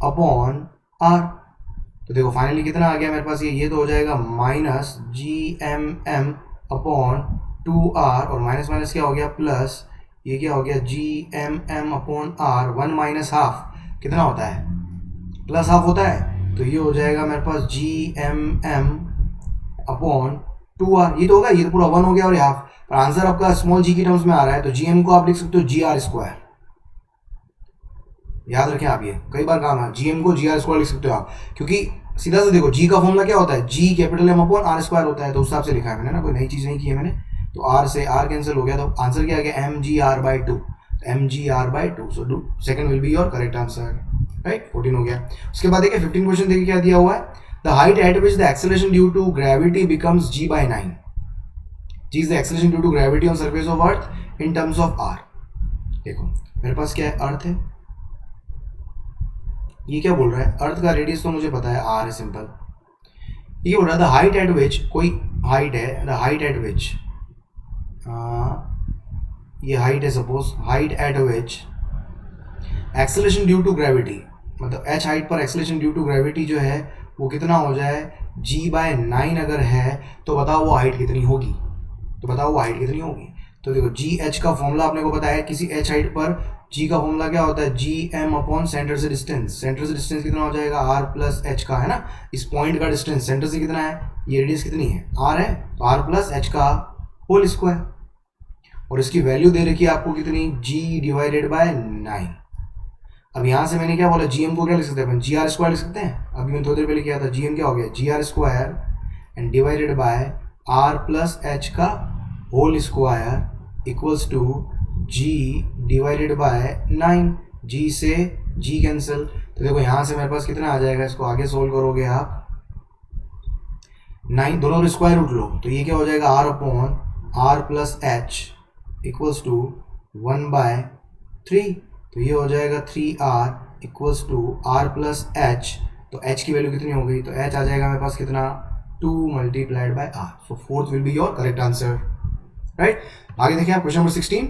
अपॉन R। तो देखो फाइनली कितना आ गया मेरे पास, ये तो हो जाएगा माइनस GMM अपॉन 2R, और माइनस माइनस क्या हो गया प्लस, ये क्या हो गया GMM upon R। 1 minus half कितना होता है, प्लस हाफ होता है। तो ये हो जाएगा मेरे पास GMM अपॉन 2R। ये तो होगा, ये तो पूरा 1 हो गया और ये हाफ, पर आंसर आपका स्मॉल g की टर्म्स में आ रहा है। तो GM को आप लिख सकते हो GR स्क्वायर। याद रखें आप, ये कई बार काम है, GM को GR स्क्वायर लिख सकते हो आप, क्योंकि सीधा से देखो G का फॉर्मूला क्या होता है, G capital M upon R square होता है। तो उस हिसाब से लिखा है मैंने ना, कोई नई चीज नहीं की है मैंने। तो R से R कैंसिल हो गया, तो आंसर क्या आ गया mgr/2। mgr/2, so second will be your correct answer, right. 14 हो गया। उसके बाद देखिए 15 क्वेश्चन देखिए क्या दिया हुआ है, the height at which the acceleration due to gravity becomes g/9। g is the acceleration due to gravity on surface of earth in terms of r। देखो मेरे पास क्या है, अर्थ है, ये क्या बोल रहा है, अर्थ का रेडियस तो मुझे पता है r है, सिंपल। ये बोल रहा है द हाइट एट विच, कोई हाइट है, द हाइट एट विच, ये हाइट है suppose, height at which acceleration due to gravity, मतलब h हाइट पर एक्सेलरेशन ड्यू टू ग्रेविटी जो है वो कितना हो जाए, g/9 अगर है तो बताओ वो हाइट कितनी होगी, तो बताओ वो हाइट कितनी होगी। तो देखो GH का फॉर्मूला अपने को पता है, किसी h हाइट पर G का फॉर्मूला क्या होता है, GM अपॉन सेंटर से डिस्टेंस। सेंटर से डिस्टेंस कितना हो जाएगा, R प्लस H का, है ना, इस पॉइंट का डिस्टेंस सेंटर से कितना है, ये रेडियस कितनी है, R है, तो R प्लस H का होल स्क्वायर, और इसकी वैल्यू दे रखी है आपको कितनी, G/9। अब यहाँ से मैंने क्या बोला, GM को क्या लिख सकते हैं अपन, GR स्क्वायर लिख सकते हैं। अभी मैं थोड़ी देर पहले किया था, GM क्या हो गया, GR square and divided by R plus H का whole square equals to G/9। G से G कैंसिल, तो देखो यहाँ से मेरे पास कितना आ जाएगा, इसको आगे सोल्व करोगे आप, 9 दोनों स्क्वायर रूट लो, तो ये क्या हो जाएगा, R upon R plus H equals to 1/3। तो ये हो जाएगा 3R equals to R plus H। तो H की वैल्यू कितनी हो गई, तो H आ जाएगा मेरे पास कितना, 2 multiplied by R। So fourth will be your correct answer, right. आगे देखिए आप क्वेश्चन नंबर 16।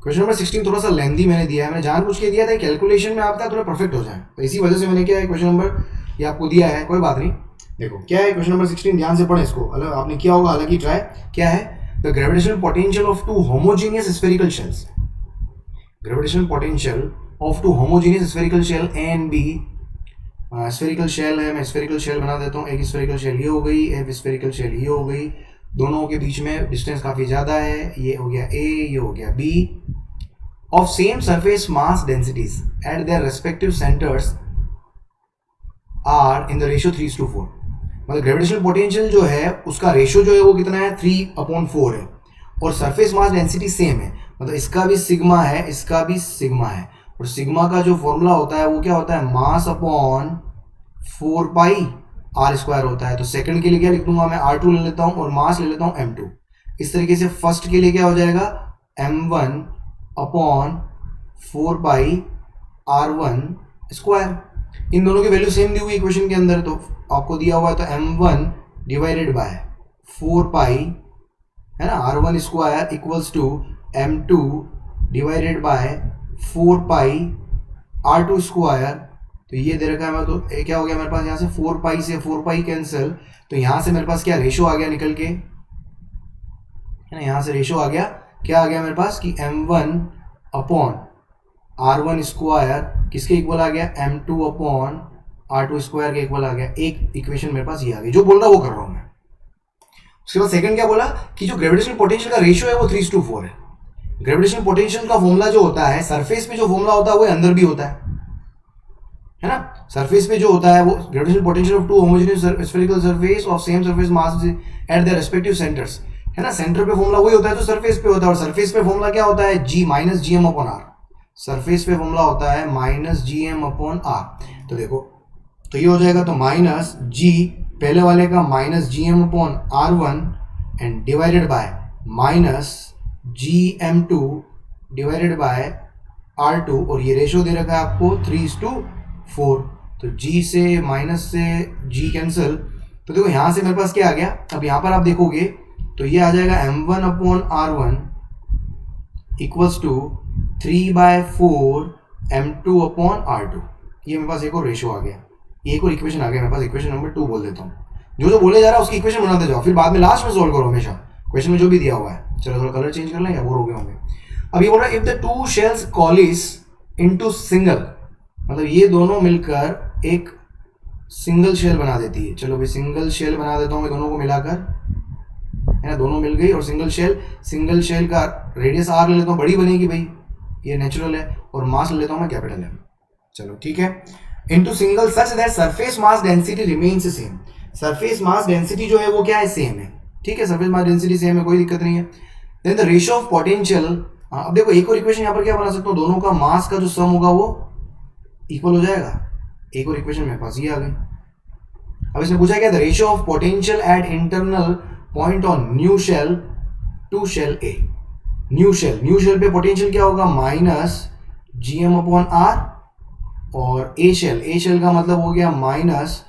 क्वेश्चन नंबर 16 थोड़ा सा लेंथी मैंने दिया है, मैंने जानबूझ के दिया था कैलकुलेशन में आपका थोड़ा परफेक्ट हो जाए, तो इसी वजह से मैंने क्या है क्वेश्चन नंबर ये आपको दिया है, कोई बात नहीं। देखो क्या है क्वेश्चन नंबर 16, ध्यान से पढ़ें इसको, अलग आपने किया होगा हालांकि ट्राई, क्या है, the gravitational potential of 2 homogeneous spherical shells. Gravitational potential of 2 homogeneous spherical shell A and B. Spherical shell है, मैं स्फेरिकल शेल बना देता हूँ, एक स्फेरिकल शेल ये हो गई, एक स्फेरिकल शेल ये हो गई, दोनों के बीच में डिस्टेंस काफी ज्यादा है, ये हो गया A, ये हो गया B, of same surface mass densities at their respective centres are in the ratio 3:4। मतलब ग्रेविटेशनल पोटेंशियल जो है उसका रेशियो जो है वो कितना है, 3/4 है, और सरफेस मास डेंसिटी सेम है, मतलब इसका भी सिग्मा है, इसका भी सिग्मा है, और सिग्मा का जो फॉर्मूला होता है वो क्या होता है, मास अपॉन 4πr स्क्वायर होता है। तो सेकंड के लिए क्या लिख दूंगा मैं, R2 ले लेता हूं और मास ले लेता हूं M2। इस तरीके से फर्स्ट के लिए क्या हो जाएगा, M1 अपॉन 4πr1 स्क्वायर। इन दोनों की वैल्यू सेम दी हुई इक्वेशन के अंदर, तो आपको दिया हुआ है तो M1 डिवाइडेड बाय 4π, है ना, R1 square equals to M2 divided by 4πr2 square. तो ये दे रखा है मैं, तो क्या हो गया मेरे पास, यहाँ से 4π से 4π कैंसिल, तो यहाँ से मेरे पास क्या रेशो आ गया निकल के, है ना, यहाँ से रेशो आ गया, क्या आ गया मेरे पास कि M1 अपॉन R1 स्क्वायर किसके इक्वल आ गया, M2 अपॉन R2 स्क्वायर के इक्वल आ गया। एक इक्वेशन मेरे पास ये आ गई, जो बोल रहा वो कर रहा हूँ मैं। उसके बाद सेकंड क्या बोला कि जो ग्रेविटेशनल पोटेंशियल का रेशियो है वो 3:4 है। ग्रेविटेशनल पोटेंशियल का फॉर्मूला जो होता है, सरफेस पे जो फॉर्मूला होता है वो अंदर भी होता है है ना। सरफेस पे जो होता है वो gravitational potential of two homogeneous spherical surface of same surface mass at their respective centres, है ना। सेंटर पे फॉर्मूला वही होता है जो सरफेस पे होता है, और सरफेस पे फॉर्मूला क्या होता है, G minus G M upon R. Surface पे फॉर्मूला होता है minus G M upon R. तो देखो, तो ये हो जाएगा, तो माइनस जी पहले वाले का minus G M upon R one and divided by minus G M two divided by R two, और ये रेशो दे रखा है आपको 3:4। तो जी से माइनस से जी कैंसिल, तो देखो यहाँ से मेरे पास क्या आ गया, अब यहाँ पर आप देखोगे तो ये आ जाएगा m1 upon r1 equals to 3/4 m2 upon r2। ये मेरे पास एक और रेशो आ गया, एक और इक्वेशन आ गया मेरे पास, इक्वेशन नंबर 2 बोल देता हूँ। जो जो बोले जा रहा है उसकी इक्वेशन बनाते जाओ, फिर बाद में लास्ट में सोल्व करो हमेशा क्वेश्चन में जो भी दिया हुआ है। चलो थोड़ा कलर चेंज कर लें, या बोर हो गए होंगे। अब ये बोल रहा है if the two shells Collins into single, मतलब ये दोनों मिलकर एक सिंगल शेल बना देती है। चलो भाई सिंगल शेल बना देता हूँ मैं दोनों को मिलाकर, है ना, दोनों मिल गई। और सिंगल शेल का रेडियस आर ले लेता हूँ, बड़ी बनेगी भाई, ये नेचुरल है, और मास ले लेता हूँ मैं कैपिटल है। चलो ठीक है, into single such that surface mass density remains same. Surface mass density जो है वो क्या है, सेम है, ठीक है, सरफेस मास डेंसिटी सेम है, कोई दिक्कत नहीं है। Then the ratio of potential, अब देखो एक और इक्वेशन यहाँ पर क्या बना सकता हूँ, दोनों का मास का जो सम होगा वो इक्वल हो जाएगा। एक और इक्वेशन मेरे पास ये आ गई। अब इसने पूछा क्या, the ratio of potential at internal point on new shell to shell A. New shell पे पोटेंशियल क्या होगा, minus G M upon R, और ए शेल का मतलब हो गया minus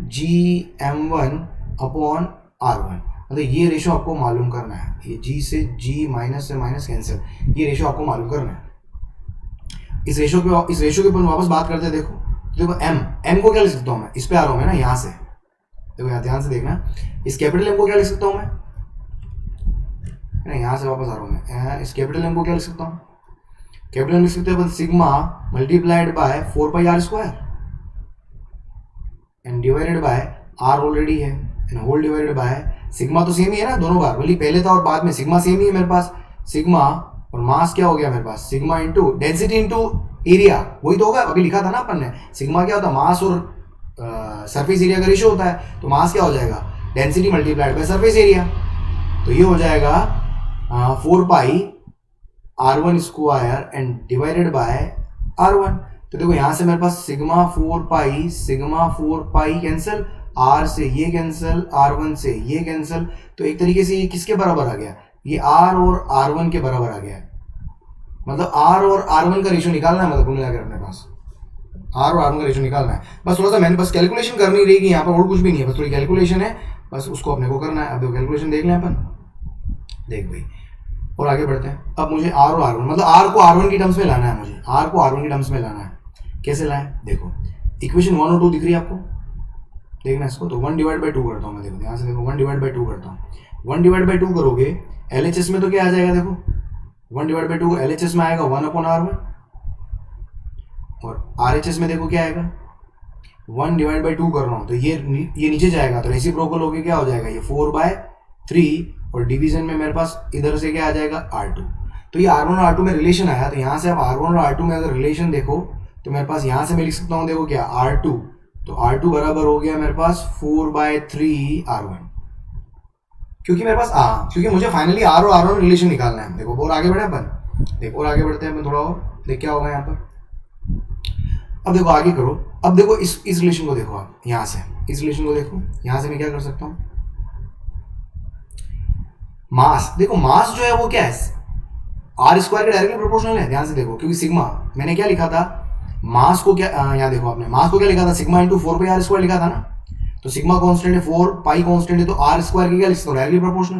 G M one upon R one. मतलब ये रेशो आपको मालूम करना है, ये जी से जी, माइनस से माइनस कैंसिल, ये रेशो आपको मालूम करना है। इस रेशो के ऊपर वापस बात करते हैं। देखो एम को क्या लिख सकता हूँ मैं, इस पे आ रहा हूँ मैं ना, यहाँ से देखो, यहाँ ध्यान से देखना, इस कैपिटल एम को क्या लिख सकता हूँ मैं, यहाँ से वापस आ रहा हूँ मैं, इस कैपिटल एम को क्या लिख सकता हूँ, कैपिटल एम लिख सकते हैं sigma multiplied by 4πr² and divided by R already है, and whole divided by sigma तो सेम ही है ना दोनों बार, बोली पहले था और बाद में सिग्मा सेम ही है मेरे पास। सिग्मा और मास क्या हो गया मेरे पास, sigma into density into area, वही तो होगा, अभी लिखा था ना अपन ने। सिग्मा क्या होता है, मास और सरफेस एरिया का रेशियो होता है, तो मास क्या हो जाएगा, density multiplied by surface area. तो ये हो जाएगा 4πr1 square and divided bye r1। तो देखो यहाँ से मेरे पास सिग्मा 4π कैंसिल, r से ये कैंसिल, r1 से ये कैंसिल, तो एक तरीके से ये किसके बराबर आ गया, ये r और r1 के बराबर आ गया। मतलब r और r1 का रेशियो निकालना है, मतलब कुल मिलाकर अपने पास r और r1 का रेशियो निकालना है। बस थोड़ा सा मैंने बस कैलकुलेशन करनी रहेगी यहाँ पर, और कुछ भी नहीं है, बस थोड़ी कैलकुलेशन है, बस उसको अपने को करना है। अब देखो कैलकुलेशन देख लें अपन, देख भाई, और आगे बढ़ते हैं। अब मुझे r और r1, मतलब r को r1 की टर्म्स में लाना है, मुझे r को r1 की टर्म्स में लाना है। कैसे लाए, देखो इक्वेशन 1 और 2 दिख रही है आपको, देखना इसको, तो 1/2 करता हूँ मैं, देखो यहाँ से देखो 1/2 करता हूँ। 1/2 करोगे LHS में तो क्या आ जाएगा, देखो 1/2 LHS में आएगा 1/r1, और RHS में देखो क्या आएगा 1/2 कर रहा हूँ, तो ये नीचे जाएगा, तो रेसिप्रोकल होके क्या हो जाएगा, ये 4/3, और डिवीजन में मेरे पास इधर से क्या आ जाएगा r2। तो ये r1 और r2 में रिलेशन आया, तो यहाँ से आप r1 और r2 में अगर रिलेशन देखो तो मेरे पास यहाँ से मैं लिख सकता हूँ, देखो क्या r2, तो r2 बराबर हो गया मेरे पास 4/3r1, क्योंकि मेरे पास क्योंकि मुझे फाइनली r और r1 रिलेशन निकालना है। देखो और आगे बढ़े अपन, देखो और आगे बढ़ते हैं अपन थोड़ा और, देख क्या होगा यहाँ पर। अब देखो आगे करो, अब देखो इस रिलेशन को देखो, आप यहाँ से इस रिलेशन को देखो, यहाँ से मैं क्या कर सकता हूँ, मास, देखो मास जो है वो क्या है, r स्क्वायर के डायरेक्टली प्रोपोर्शनल है, ध्यान से देखो, क्योंकि सिग्मा मैंने क्या लिखा था, मास को क्या, यहाँ देखो आपने मास को क्या लिखा था, सिग्मा इंटू 4πr² लिखा था ना, तो सिग्मा कांस्टेंट है, 4π कांस्टेंट है, तो r स्क्वायर की क्या लिख सकते हो, डायरेक्टली प्रोपोर्शनल।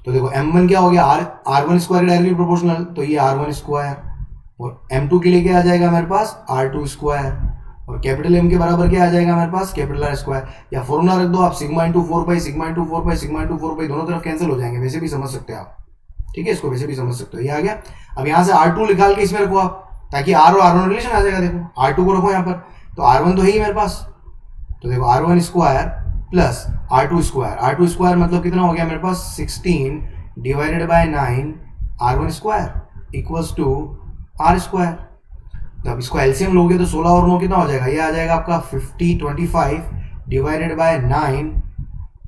तो देखो m1 क्या हो गया, r1 स्क्वायर डायरेक्टली प्रोपोर्शनल, तो ये r1 स्क्वायर, और m2 के लिए क्या आ जाएगा मेरे पास, r2 स्क्वायर, और कैपिटल M के बराबर क्या आ जाएगा मेरे पास, कैपिटल R स्क्वायर। या फॉर्मूला रख दो आप, sigma into 4π, sigma into 4π, sigma into 4π, दोनों तरफ कैंसिल हो जाएंगे, वैसे भी समझ सकते हैं आप, ठीक है, इसको वैसे भी समझ सकते हो। ये आ गया। अब यहाँ से r2 निकाल के इसमें रखो आप, ताकि r और r1 रिलेशन आ जाएगा। देखो r2 को रखो यहाँ पर, तो r1 तो है ही मेरे पास, तो देखो r1 square plus r2 square, r2 square मतलब कितना हो गया मेरे पास 16 divided by 9 r1 square equals to R square. तो अब इसको एलसीएम लोगे तो 16 और 9 कितना हो जाएगा, ये आ जाएगा आपका 25 divided by 9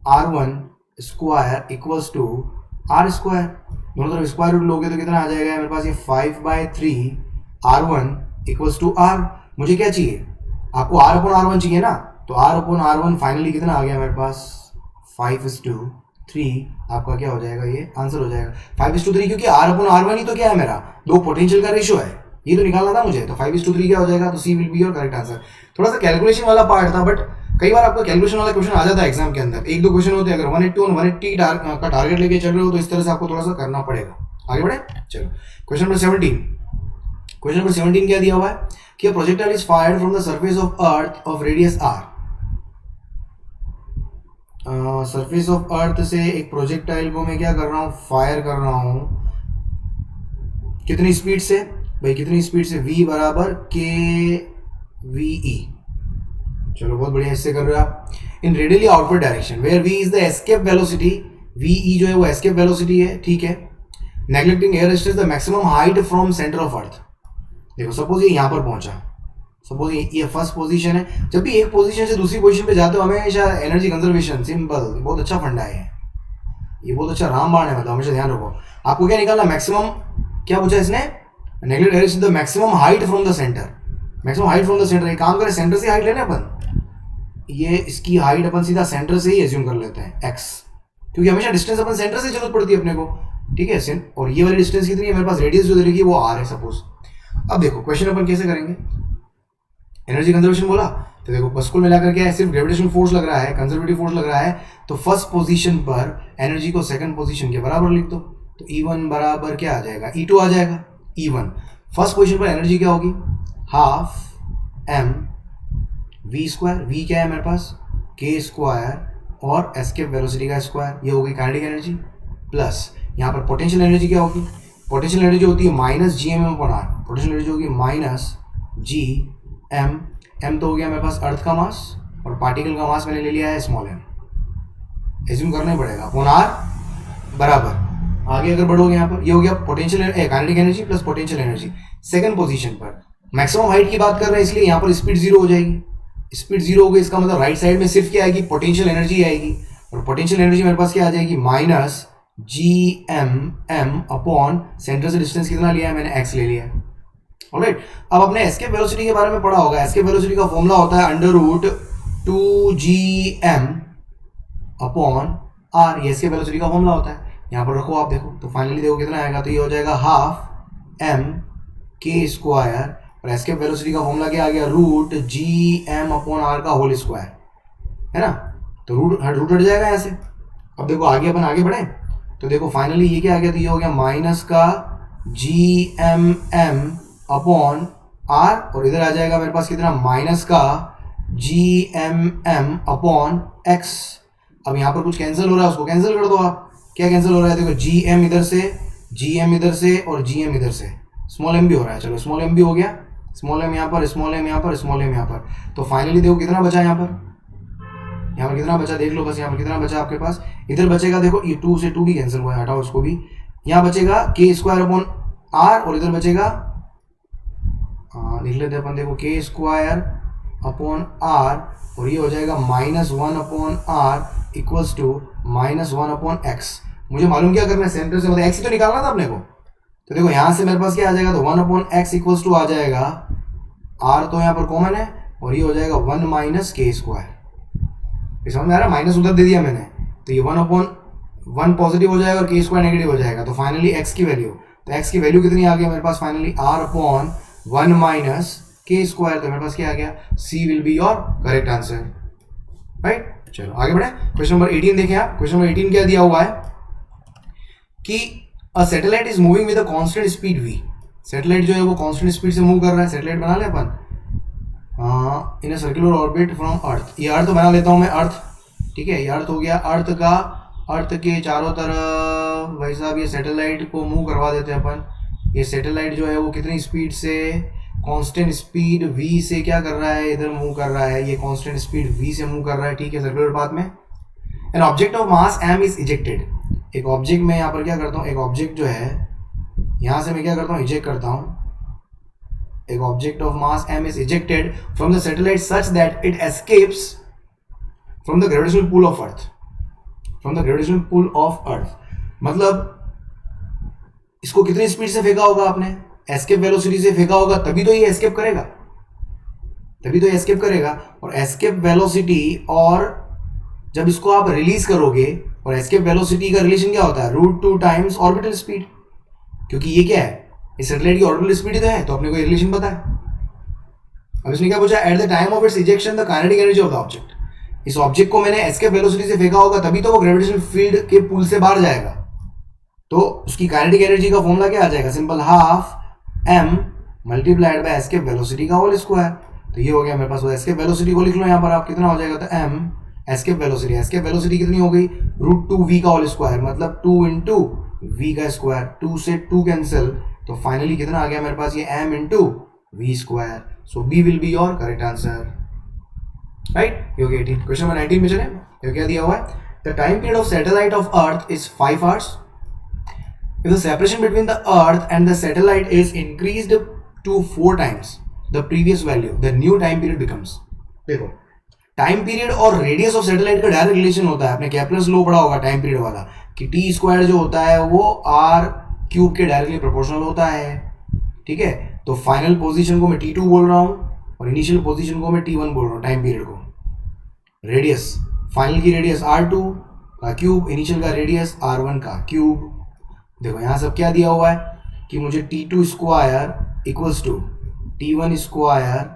R1 square equals to R square. दोनों तरफ स्क्वायर रूट लोगे तो कितना आ जाएगा मेरे पास, ये 5/3 R1 इक्वल्स टू आर। मुझे क्या चाहिए, आपको R अपॉन R1 चाहिए ना, तो R अपॉन R1 फाइनली कितना आ गया मेरे पास 5:3। आपका क्या हो जाएगा, ये आंसर हो जाएगा 5:3, क्योंकि R अपॉन R1 ही तो क्या है मेरा, दो पोटेंशियल का रेशियो है, ये तो निकालना था मुझे। तो 5:3 क्या हो जाएगा, तो C will be your correct answer. थोड़ा सा कैलकुलेशन वाला पार्ट था, बट कई बार आपका कैलकुलेशन वाला क्वेश्चन आ जाता है एग्जाम के अंदर, एक दो क्वेश्चन होते हैं, अगर 180 और 180 का टारगेट लेके चल रहे हो तो इस तरह से आपको थोड़ा सा करना पड़ेगा। आगे बढ़े, चलो क्वेश्चन नंबर 17। क्वेश्चन नंबर 17 क्या दिया हुआ है कि projectile is fired from the surface of earth of radius R. Surface of earth से एक प्रोजेक्टाइल को मैं क्या कर रहा हूँ, फायर कर रहा हूँ। कितनी स्पीड से भाई, कितनी स्पीड से, v बराबर के वी ई। चलो बहुत बढ़िया, इससे कर रहे हो आप। In radially outward direction where v is the escape velocity, V E जो है वो एस्केप वेलोसिटी है, ठीक है। Neglecting air resistance the maximum height from centre of earth. देखो सपोज ये यहाँ पर पहुंचा, सपोज ये फर्स्ट पोजीशन है। जब भी एक पोजीशन से दूसरी पोजीशन पे जाते हो हमेशा एनर्जी कंजर्वेशन, सिंपल, बहुत अच्छा फंडा है ये बहुत अच्छा रामबाण है, मतलब हमेशा ध्यान रखो। आपको क्या निकालना, मैक्सिमम, क्या पूछा इसने, neglect air the maximum height from the centre, maximum height from the centre. एक काम करें, सेंटर से हाइट लेना अपन, ये इसकी हाइट अपन सीधा सेंटर से ही एज्यूम कर लेते हैं x, क्योंकि हमेशा डिस्टेंस अपन सेंटर से जरूरत पड़ती है अपने को, ठीक है। और ये वाली डिस्टेंस कितनी है मेरे पास, रेडियस जो दे रखी है वो r है सपोज। अब देखो क्वेश्चन अपन कैसे करेंगे, एनर्जी कंजर्वेशन बोला तो देखो बस कुल मिलाकर क्या है, सिर्फ ग्रेविटेशनल फोर्स लग रहा है, कंजर्वेटिव फोर्स लग रहा है, तो फर्स्ट पोजीशन पर एनर्जी को सेकंड पोजीशन के बराबर लिख दो, तो E1 बराबर क्या आ जाएगा, E2 आ जाएगा। E1 फर्स्ट पोजीशन पर एनर्जी क्या होगी, half m v square, v क्या है मेरे पास, k स्क्वायर और एस्केप वेलोसिटी का स्क्वायर, ये हो गई काइनेटिक एनर्जी, प्लस यहाँ पर पोटेंशियल एनर्जी क्या होगी, पोटेंशियल एनर्जी होती है minus G M M upon R, potential energy होगी माइनस जी एम, एम तो हो गया मेरे पास अर्थ का मास और पार्टिकल का मास मैंने ले लिया है स्मॉल एम, एज्यूम करना ही पड़ेगा, अपॉन आर बराबर। आगे अगर बढ़ोगे यहाँ पर, ये हो गया potential kinetic energy plus potential energy. Second position पर मैक्सिमम हाइट की बात कर रहे हैं, इसलिए यहाँ पर स्पीड जीरो हो जाएगी, स्पीड जीरो हो गई, इसका मतलब राइट साइड में सिर्फ क्या आएगी, पोटेंशियल एनर्जी आएगी, और पोटेंशियल एनर्जी मेरे पास क्या आ जाएगी, minus G M M upon centre से डिस्टेंस कितना लिया है मैंने, एक्स ले लिया है। ऑलराइट, अब अपने एस्केप वेलोसिटी के बारे में पढ़ा होगा, एस्केप वेलोसिटी का फॉर्मूला होता है √2gm अपॉन आर, ये एस्केप वेलोसिटी का फॉर्मूला होता है, यहाँ पर रखो आप देखो, तो फाइनली देखो कितना आएगा, तो ये हो जाएगा हाफ एम के स्क्वायर, और एस्केप वेलोसिटी का फॉर्मूला क्या आ गया, √gm अपॉन आर का होल स्क्वायर, है ना, तो रूट हट जाएगा यहाँ से। अब देखो आगे अपन आगे बढ़े, तो देखो फाइनली ये क्या आ गया, तो ये हो गया माइनस का gmm अपॉन आर, और इधर आ जाएगा मेरे पास कितना, माइनस का gmm अपॉन एक्स। अब यहाँ पर कुछ कैंसिल हो रहा है, उसको कैंसिल कर दो आप, क्या कैंसिल हो रहा है, देखो gm इधर से, gm इधर से और gm इधर से, स्मॉल m भी हो रहा है, चलो स्मॉल m भी हो गया, स्मॉल m यहाँ पर, स्मॉल m यहाँ पर, स्मॉल m यहाँ पर, तो फाइनली देखो कितना बचा यहाँ पर, यहाँ पर कितना बचा देख लो बस, यहाँ पर कितना बचा आपके पास, इधर बचेगा देखो, ये 2 से 2 भी कैंसिल हुआ है, हटाओ उसको भी, यहाँ बचेगा k स्क्वायर अपॉन आर, और इधर बचेगा, लिख लेते अपन, देखो k स्क्वायर अपॉन आर, और ये हो जाएगा -1 upon R equals to -1 upon x. मुझे मालूम क्या करना है, सेंटर से मतलब एक्स ही तो निकालना था अपने को, तो देखो यहाँ से मेरे पास क्या आ जाएगा, तो 1 अपॉन एक्स इक्वल्स टू आ जाएगा, आर तो यहाँ पर कॉमन है, और ये हो जाएगा 1 माइनस के स्क्वायर। समझ में आ रहा है, माइनस उधर दे दिया मैंने, तो ये 1 अपॉन 1 पॉजिटिव हो जाएगा और के स्क्वायर नेगेटिव हो जाएगा, तो फाइनली एक्स की वैल्यू, तो एक्स की वैल्यू कितनी आ गई मेरे पास, finally R upon 1 minus K square, तो मेरे पास क्या आ गया, C will be your correct answer, right. चलो आगे बढ़े, क्वेश्चन नंबर 18 देखें आप। क्वेश्चन नंबर 18 क्या दिया हुआ है कि a satellite is moving with a constant speed v, satellite जो है वो कांस्टेंट स्पीड से मूव कर रहा है, सैटेलाइट बना ले अपन इन अ सर्कुलर ऑर्बिट फ्रॉम अर्थ, ये अर्थ बना लेता हूँ मैं, अर्थ, ठीक है, ये अर्थ हो गया, अर्थ का, अर्थ के चारों तरफ भाई साहब ये सैटेलाइट को मूव करवा देते हैं अपन। ये सैटेलाइट जो है वो कितनी स्पीड से, कांस्टेंट स्पीड v से क्या कर रहा है, इधर मूव कर रहा है, ये कांस्टेंट स्पीड v से मूव कर रहा है, ठीक है, सर्कुलर पाथ में। N object of mass m is ejected, एक ऑब्जेक्ट में यहाँ पर क्या करता हूँ, एक ऑब्जेक्ट जो है यहाँ से मैं क्या करता हूँ, इजेक्ट करता हूँ, एक object of mass m is ejected from the satellite such that it escapes from the gravitational pull of earth, from the gravitational pull of earth, मतलब इसको कितनी स्पीड से फेंका होगा आपने, एस्केप वेलोसिटी से फेंका होगा, तभी तो ये एस्केप करेगा, तभी तो एस्केप करेगा। और एस्केप वेलोसिटी और जब इसको आप रिलीज करोगे, और एस्केप वेलोसिटी का रिलेशन क्या होता है, √2 टाइम्स ऑर्बिटल स्पीड, क्योंकि ये क्या है, इस सैटेलाइट की ऑर्बिटल स्पीड तो है, तो अपने को ये रिलेशन पता है। अब इसने क्या पूछा, at the time of its ejection the kinetic energy of the object. इस ऑब्जेक्ट को मैंने एस्केप वेलोसिटी से फेंका होगा, तभी तो वो ग्रेविटेशनल फील्ड के पुल से बाहर जाएगा, तो उसकी काइनेटिक एनर्जी का फॉर्मूला क्या आ जाएगा, simple half m multiplied by escape velocity का होल स्क्वायर। तो ये हो गया मेरे पास, वो एस्केप वेलोसिटी को लिख लो यहाँ पर आप, कितना हो जाएगा, तो m एस्केप वेलोसिटी कितनी हो गई, √2v का होल स्क्वायर, मतलब 2 इंटू v का स्क्वायर, 2 से 2 कैंसिल, तो फाइनली कितना आ गया मेरे पास, ये m into v square. So b will be your correct answer, right. ये हो गया 18। क्वेश्चन नंबर 19 में चले, ये क्या दिया हुआ है, the time period of satellite of earth is 5 hours. If the separation between the earth and the satellite is increased to 4 times the previous value, the new time period becomes, देखो time period और radius of satellite का direct relation होता है, आपने Kepler's law पढ़ा होगा time period वाला, कि टी स्क्वायर जो होता है वो r क्यूब के डायरेक्टली प्रोपोर्शनल होता है, ठीक है। तो फाइनल पोजीशन को मैं t2 बोल रहा हूँ और इनिशियल पोजीशन को मैं t1 बोल रहा हूँ, टाइम पीरियड को। रेडियस, फाइनल की रेडियस r2 का क्यूब, इनिशियल का रेडियस r1 का क्यूब। देखो यहाँ सब क्या दिया हुआ है कि मुझे t2 square equals to t1 square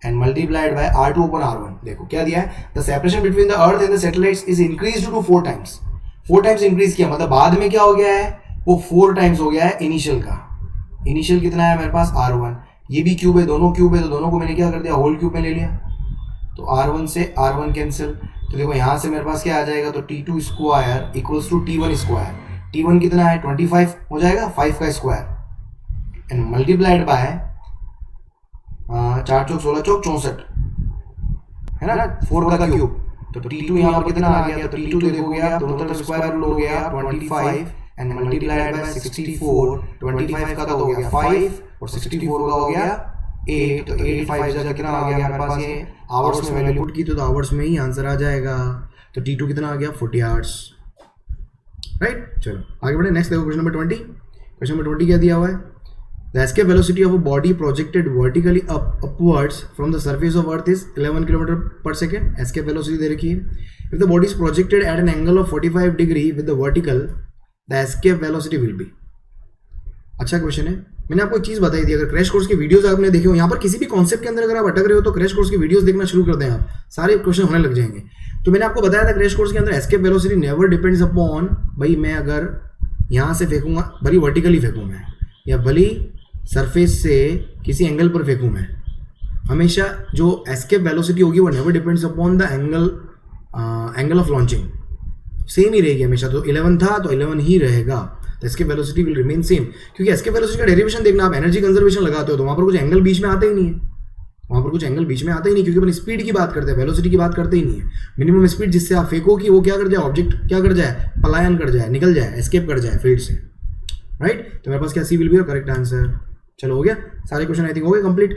and multiplied by r2 upon r1। देखो क्या दिया है, the separation between the earth and the satellites is increased to 4 times. 4 times increase किया, मतलब बाद में क्या हो गया है, वो 4 टाइम्स हो गया है इनिशियल का। इनिशियल कितना है मेरे पास, r1, ये भी क्यूब है, दोनों क्यूब है, तो दोनों को मैंने क्या कर दिया, होल क्यूब में ले लिया, तो r1 से r1 कैंसिल। तो देखो यहाँ से मेरे पास क्या आ जाएगा, तो t2 square equals to t1 square, t1 कितना है 25 हो जाएगा, 5 का स्क्वायर एंड मल्टीप्लाइड बाय 4 चौक 16 चौक 64 है ना, 4 का क्यूब। तो t2 यहाँ पर कितना आ गया, तो t2 देखोगे आप दोनों तरफ स्क्वायर रूट हो गया 25 एंड मल्टीप्लाइड बाय 64, 25 का तो हो गया 5 और 64 का हो गया 8, तो 8 5 जगह कितना आ गया मेरे पास, ये आवर्स में वैल्यू पुट की तो आवर्स में ही आंसर आ जाएगा। तो t2 कितना आ गया 40 आवर्स, राइट। चलो आगे बढ़े, नेक्स्ट देखो क्वेश्चन नंबर 20। क्वेश्चन नंबर 20 क्या दिया हुआ है, the escape velocity of a body projected vertically upwards from the surface of earth is 11 kilometre पर सेकेंड। एस्केप वेलोसिटी दे रखी है। If the body is projected at an angle of 45 degree with the vertical, the escape velocity will be. अच्छा question है, मैंने आपको एक चीज बताई थी, अगर क्रैश कोर्स के वीडियोस आपने देखे हो, यहाँ पर किसी भी कॉन्सेप्ट के अंदर अगर आप अटक रहे हो तो क्रैश कोर्स के वीडियोस देखना शुरू कर दें, आप सारे क्वेश्चन होने लग जाएंगे। तो मैंने आपको बताया था क्रैश कोर्स के अंदर escape velocity never depends upon, भाई मैं अगर यहाँ से फेंकूंगा, भली वर्टिकली फेंकूँ मैं या भली सरफेस से किसी एंगल पर फेंकूँ मैं, हमेशा जो एस्केप वेलोसिटी होगी वो never depends upon the angle of launching, same ही रहेगी हमेशा। तो 11 था तो 11 ही रहेगा, तो escape velocity will remain same, क्योंकि एस्केप वेलोसिटी का डेरिवेशन देखना, आप एनर्जी कंजर्वेशन लगाते हो तो वहाँ पर कुछ एंगल बीच में आता ही नहीं है, वहाँ पर कुछ एंगल बीच में आता ही नहीं, क्योंकि अपन स्पीड की बात करते हैं, वेलोसिटी की बात करते ही नहीं है। मिनिमम स्पीड जिससे आप फेंको कि वो क्या कर जाए, ऑब्जेक्ट क्या कर जाए, पलायन कर जाए, निकल जाए, एस्केप कर जाए फील्ड से, राइट। तो मेरे पास क्या सी विल बी करेक्ट आंसर। चलो हो गया, सारे क्वेश्चन आई थिंक हो गए कंप्लीट,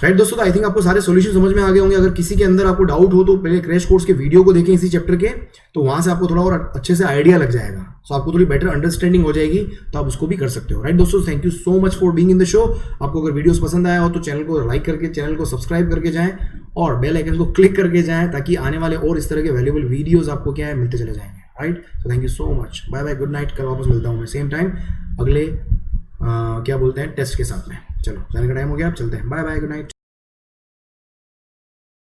राइट दोस्तों। तो आई थिंक आपको सारे सॉल्यूशन समझ में आ गए होंगे। अगर किसी के अंदर आपको डाउट हो तो पहले क्रैश कोर्स के वीडियो को देखें इसी चैप्टर के, तो वहां से आपको थोड़ा और अच्छे से आइडिया लग जाएगा, सो आपको थोड़ी बेटर अंडरस्टैंडिंग हो जाएगी, तो आप उसको भी कर सकते हो, राइट दोस्तों। Thank you so much for being in the show. आपको अगर वीडियोस पसंद आया हो तो चैनल को लाइक करके, चैनल को सब्सक्राइब करके जाएं और बेल आइकन को क्लिक करके जाएं, ताकि आने वाले और इस तरह के वैल्यूएबल वीडियोस आपको क्या है मिलते चले जाएंगे, राइट। तो thank you so much, bye bye, good night. कल वापस मिलता हूँ मैं सेम टाइम अगले क्या बोलते हैं टेस्ट के साथ में। चलो जाने का टाइम हो गया, आप चलते हैं, बाय बाय, गुड नाइट।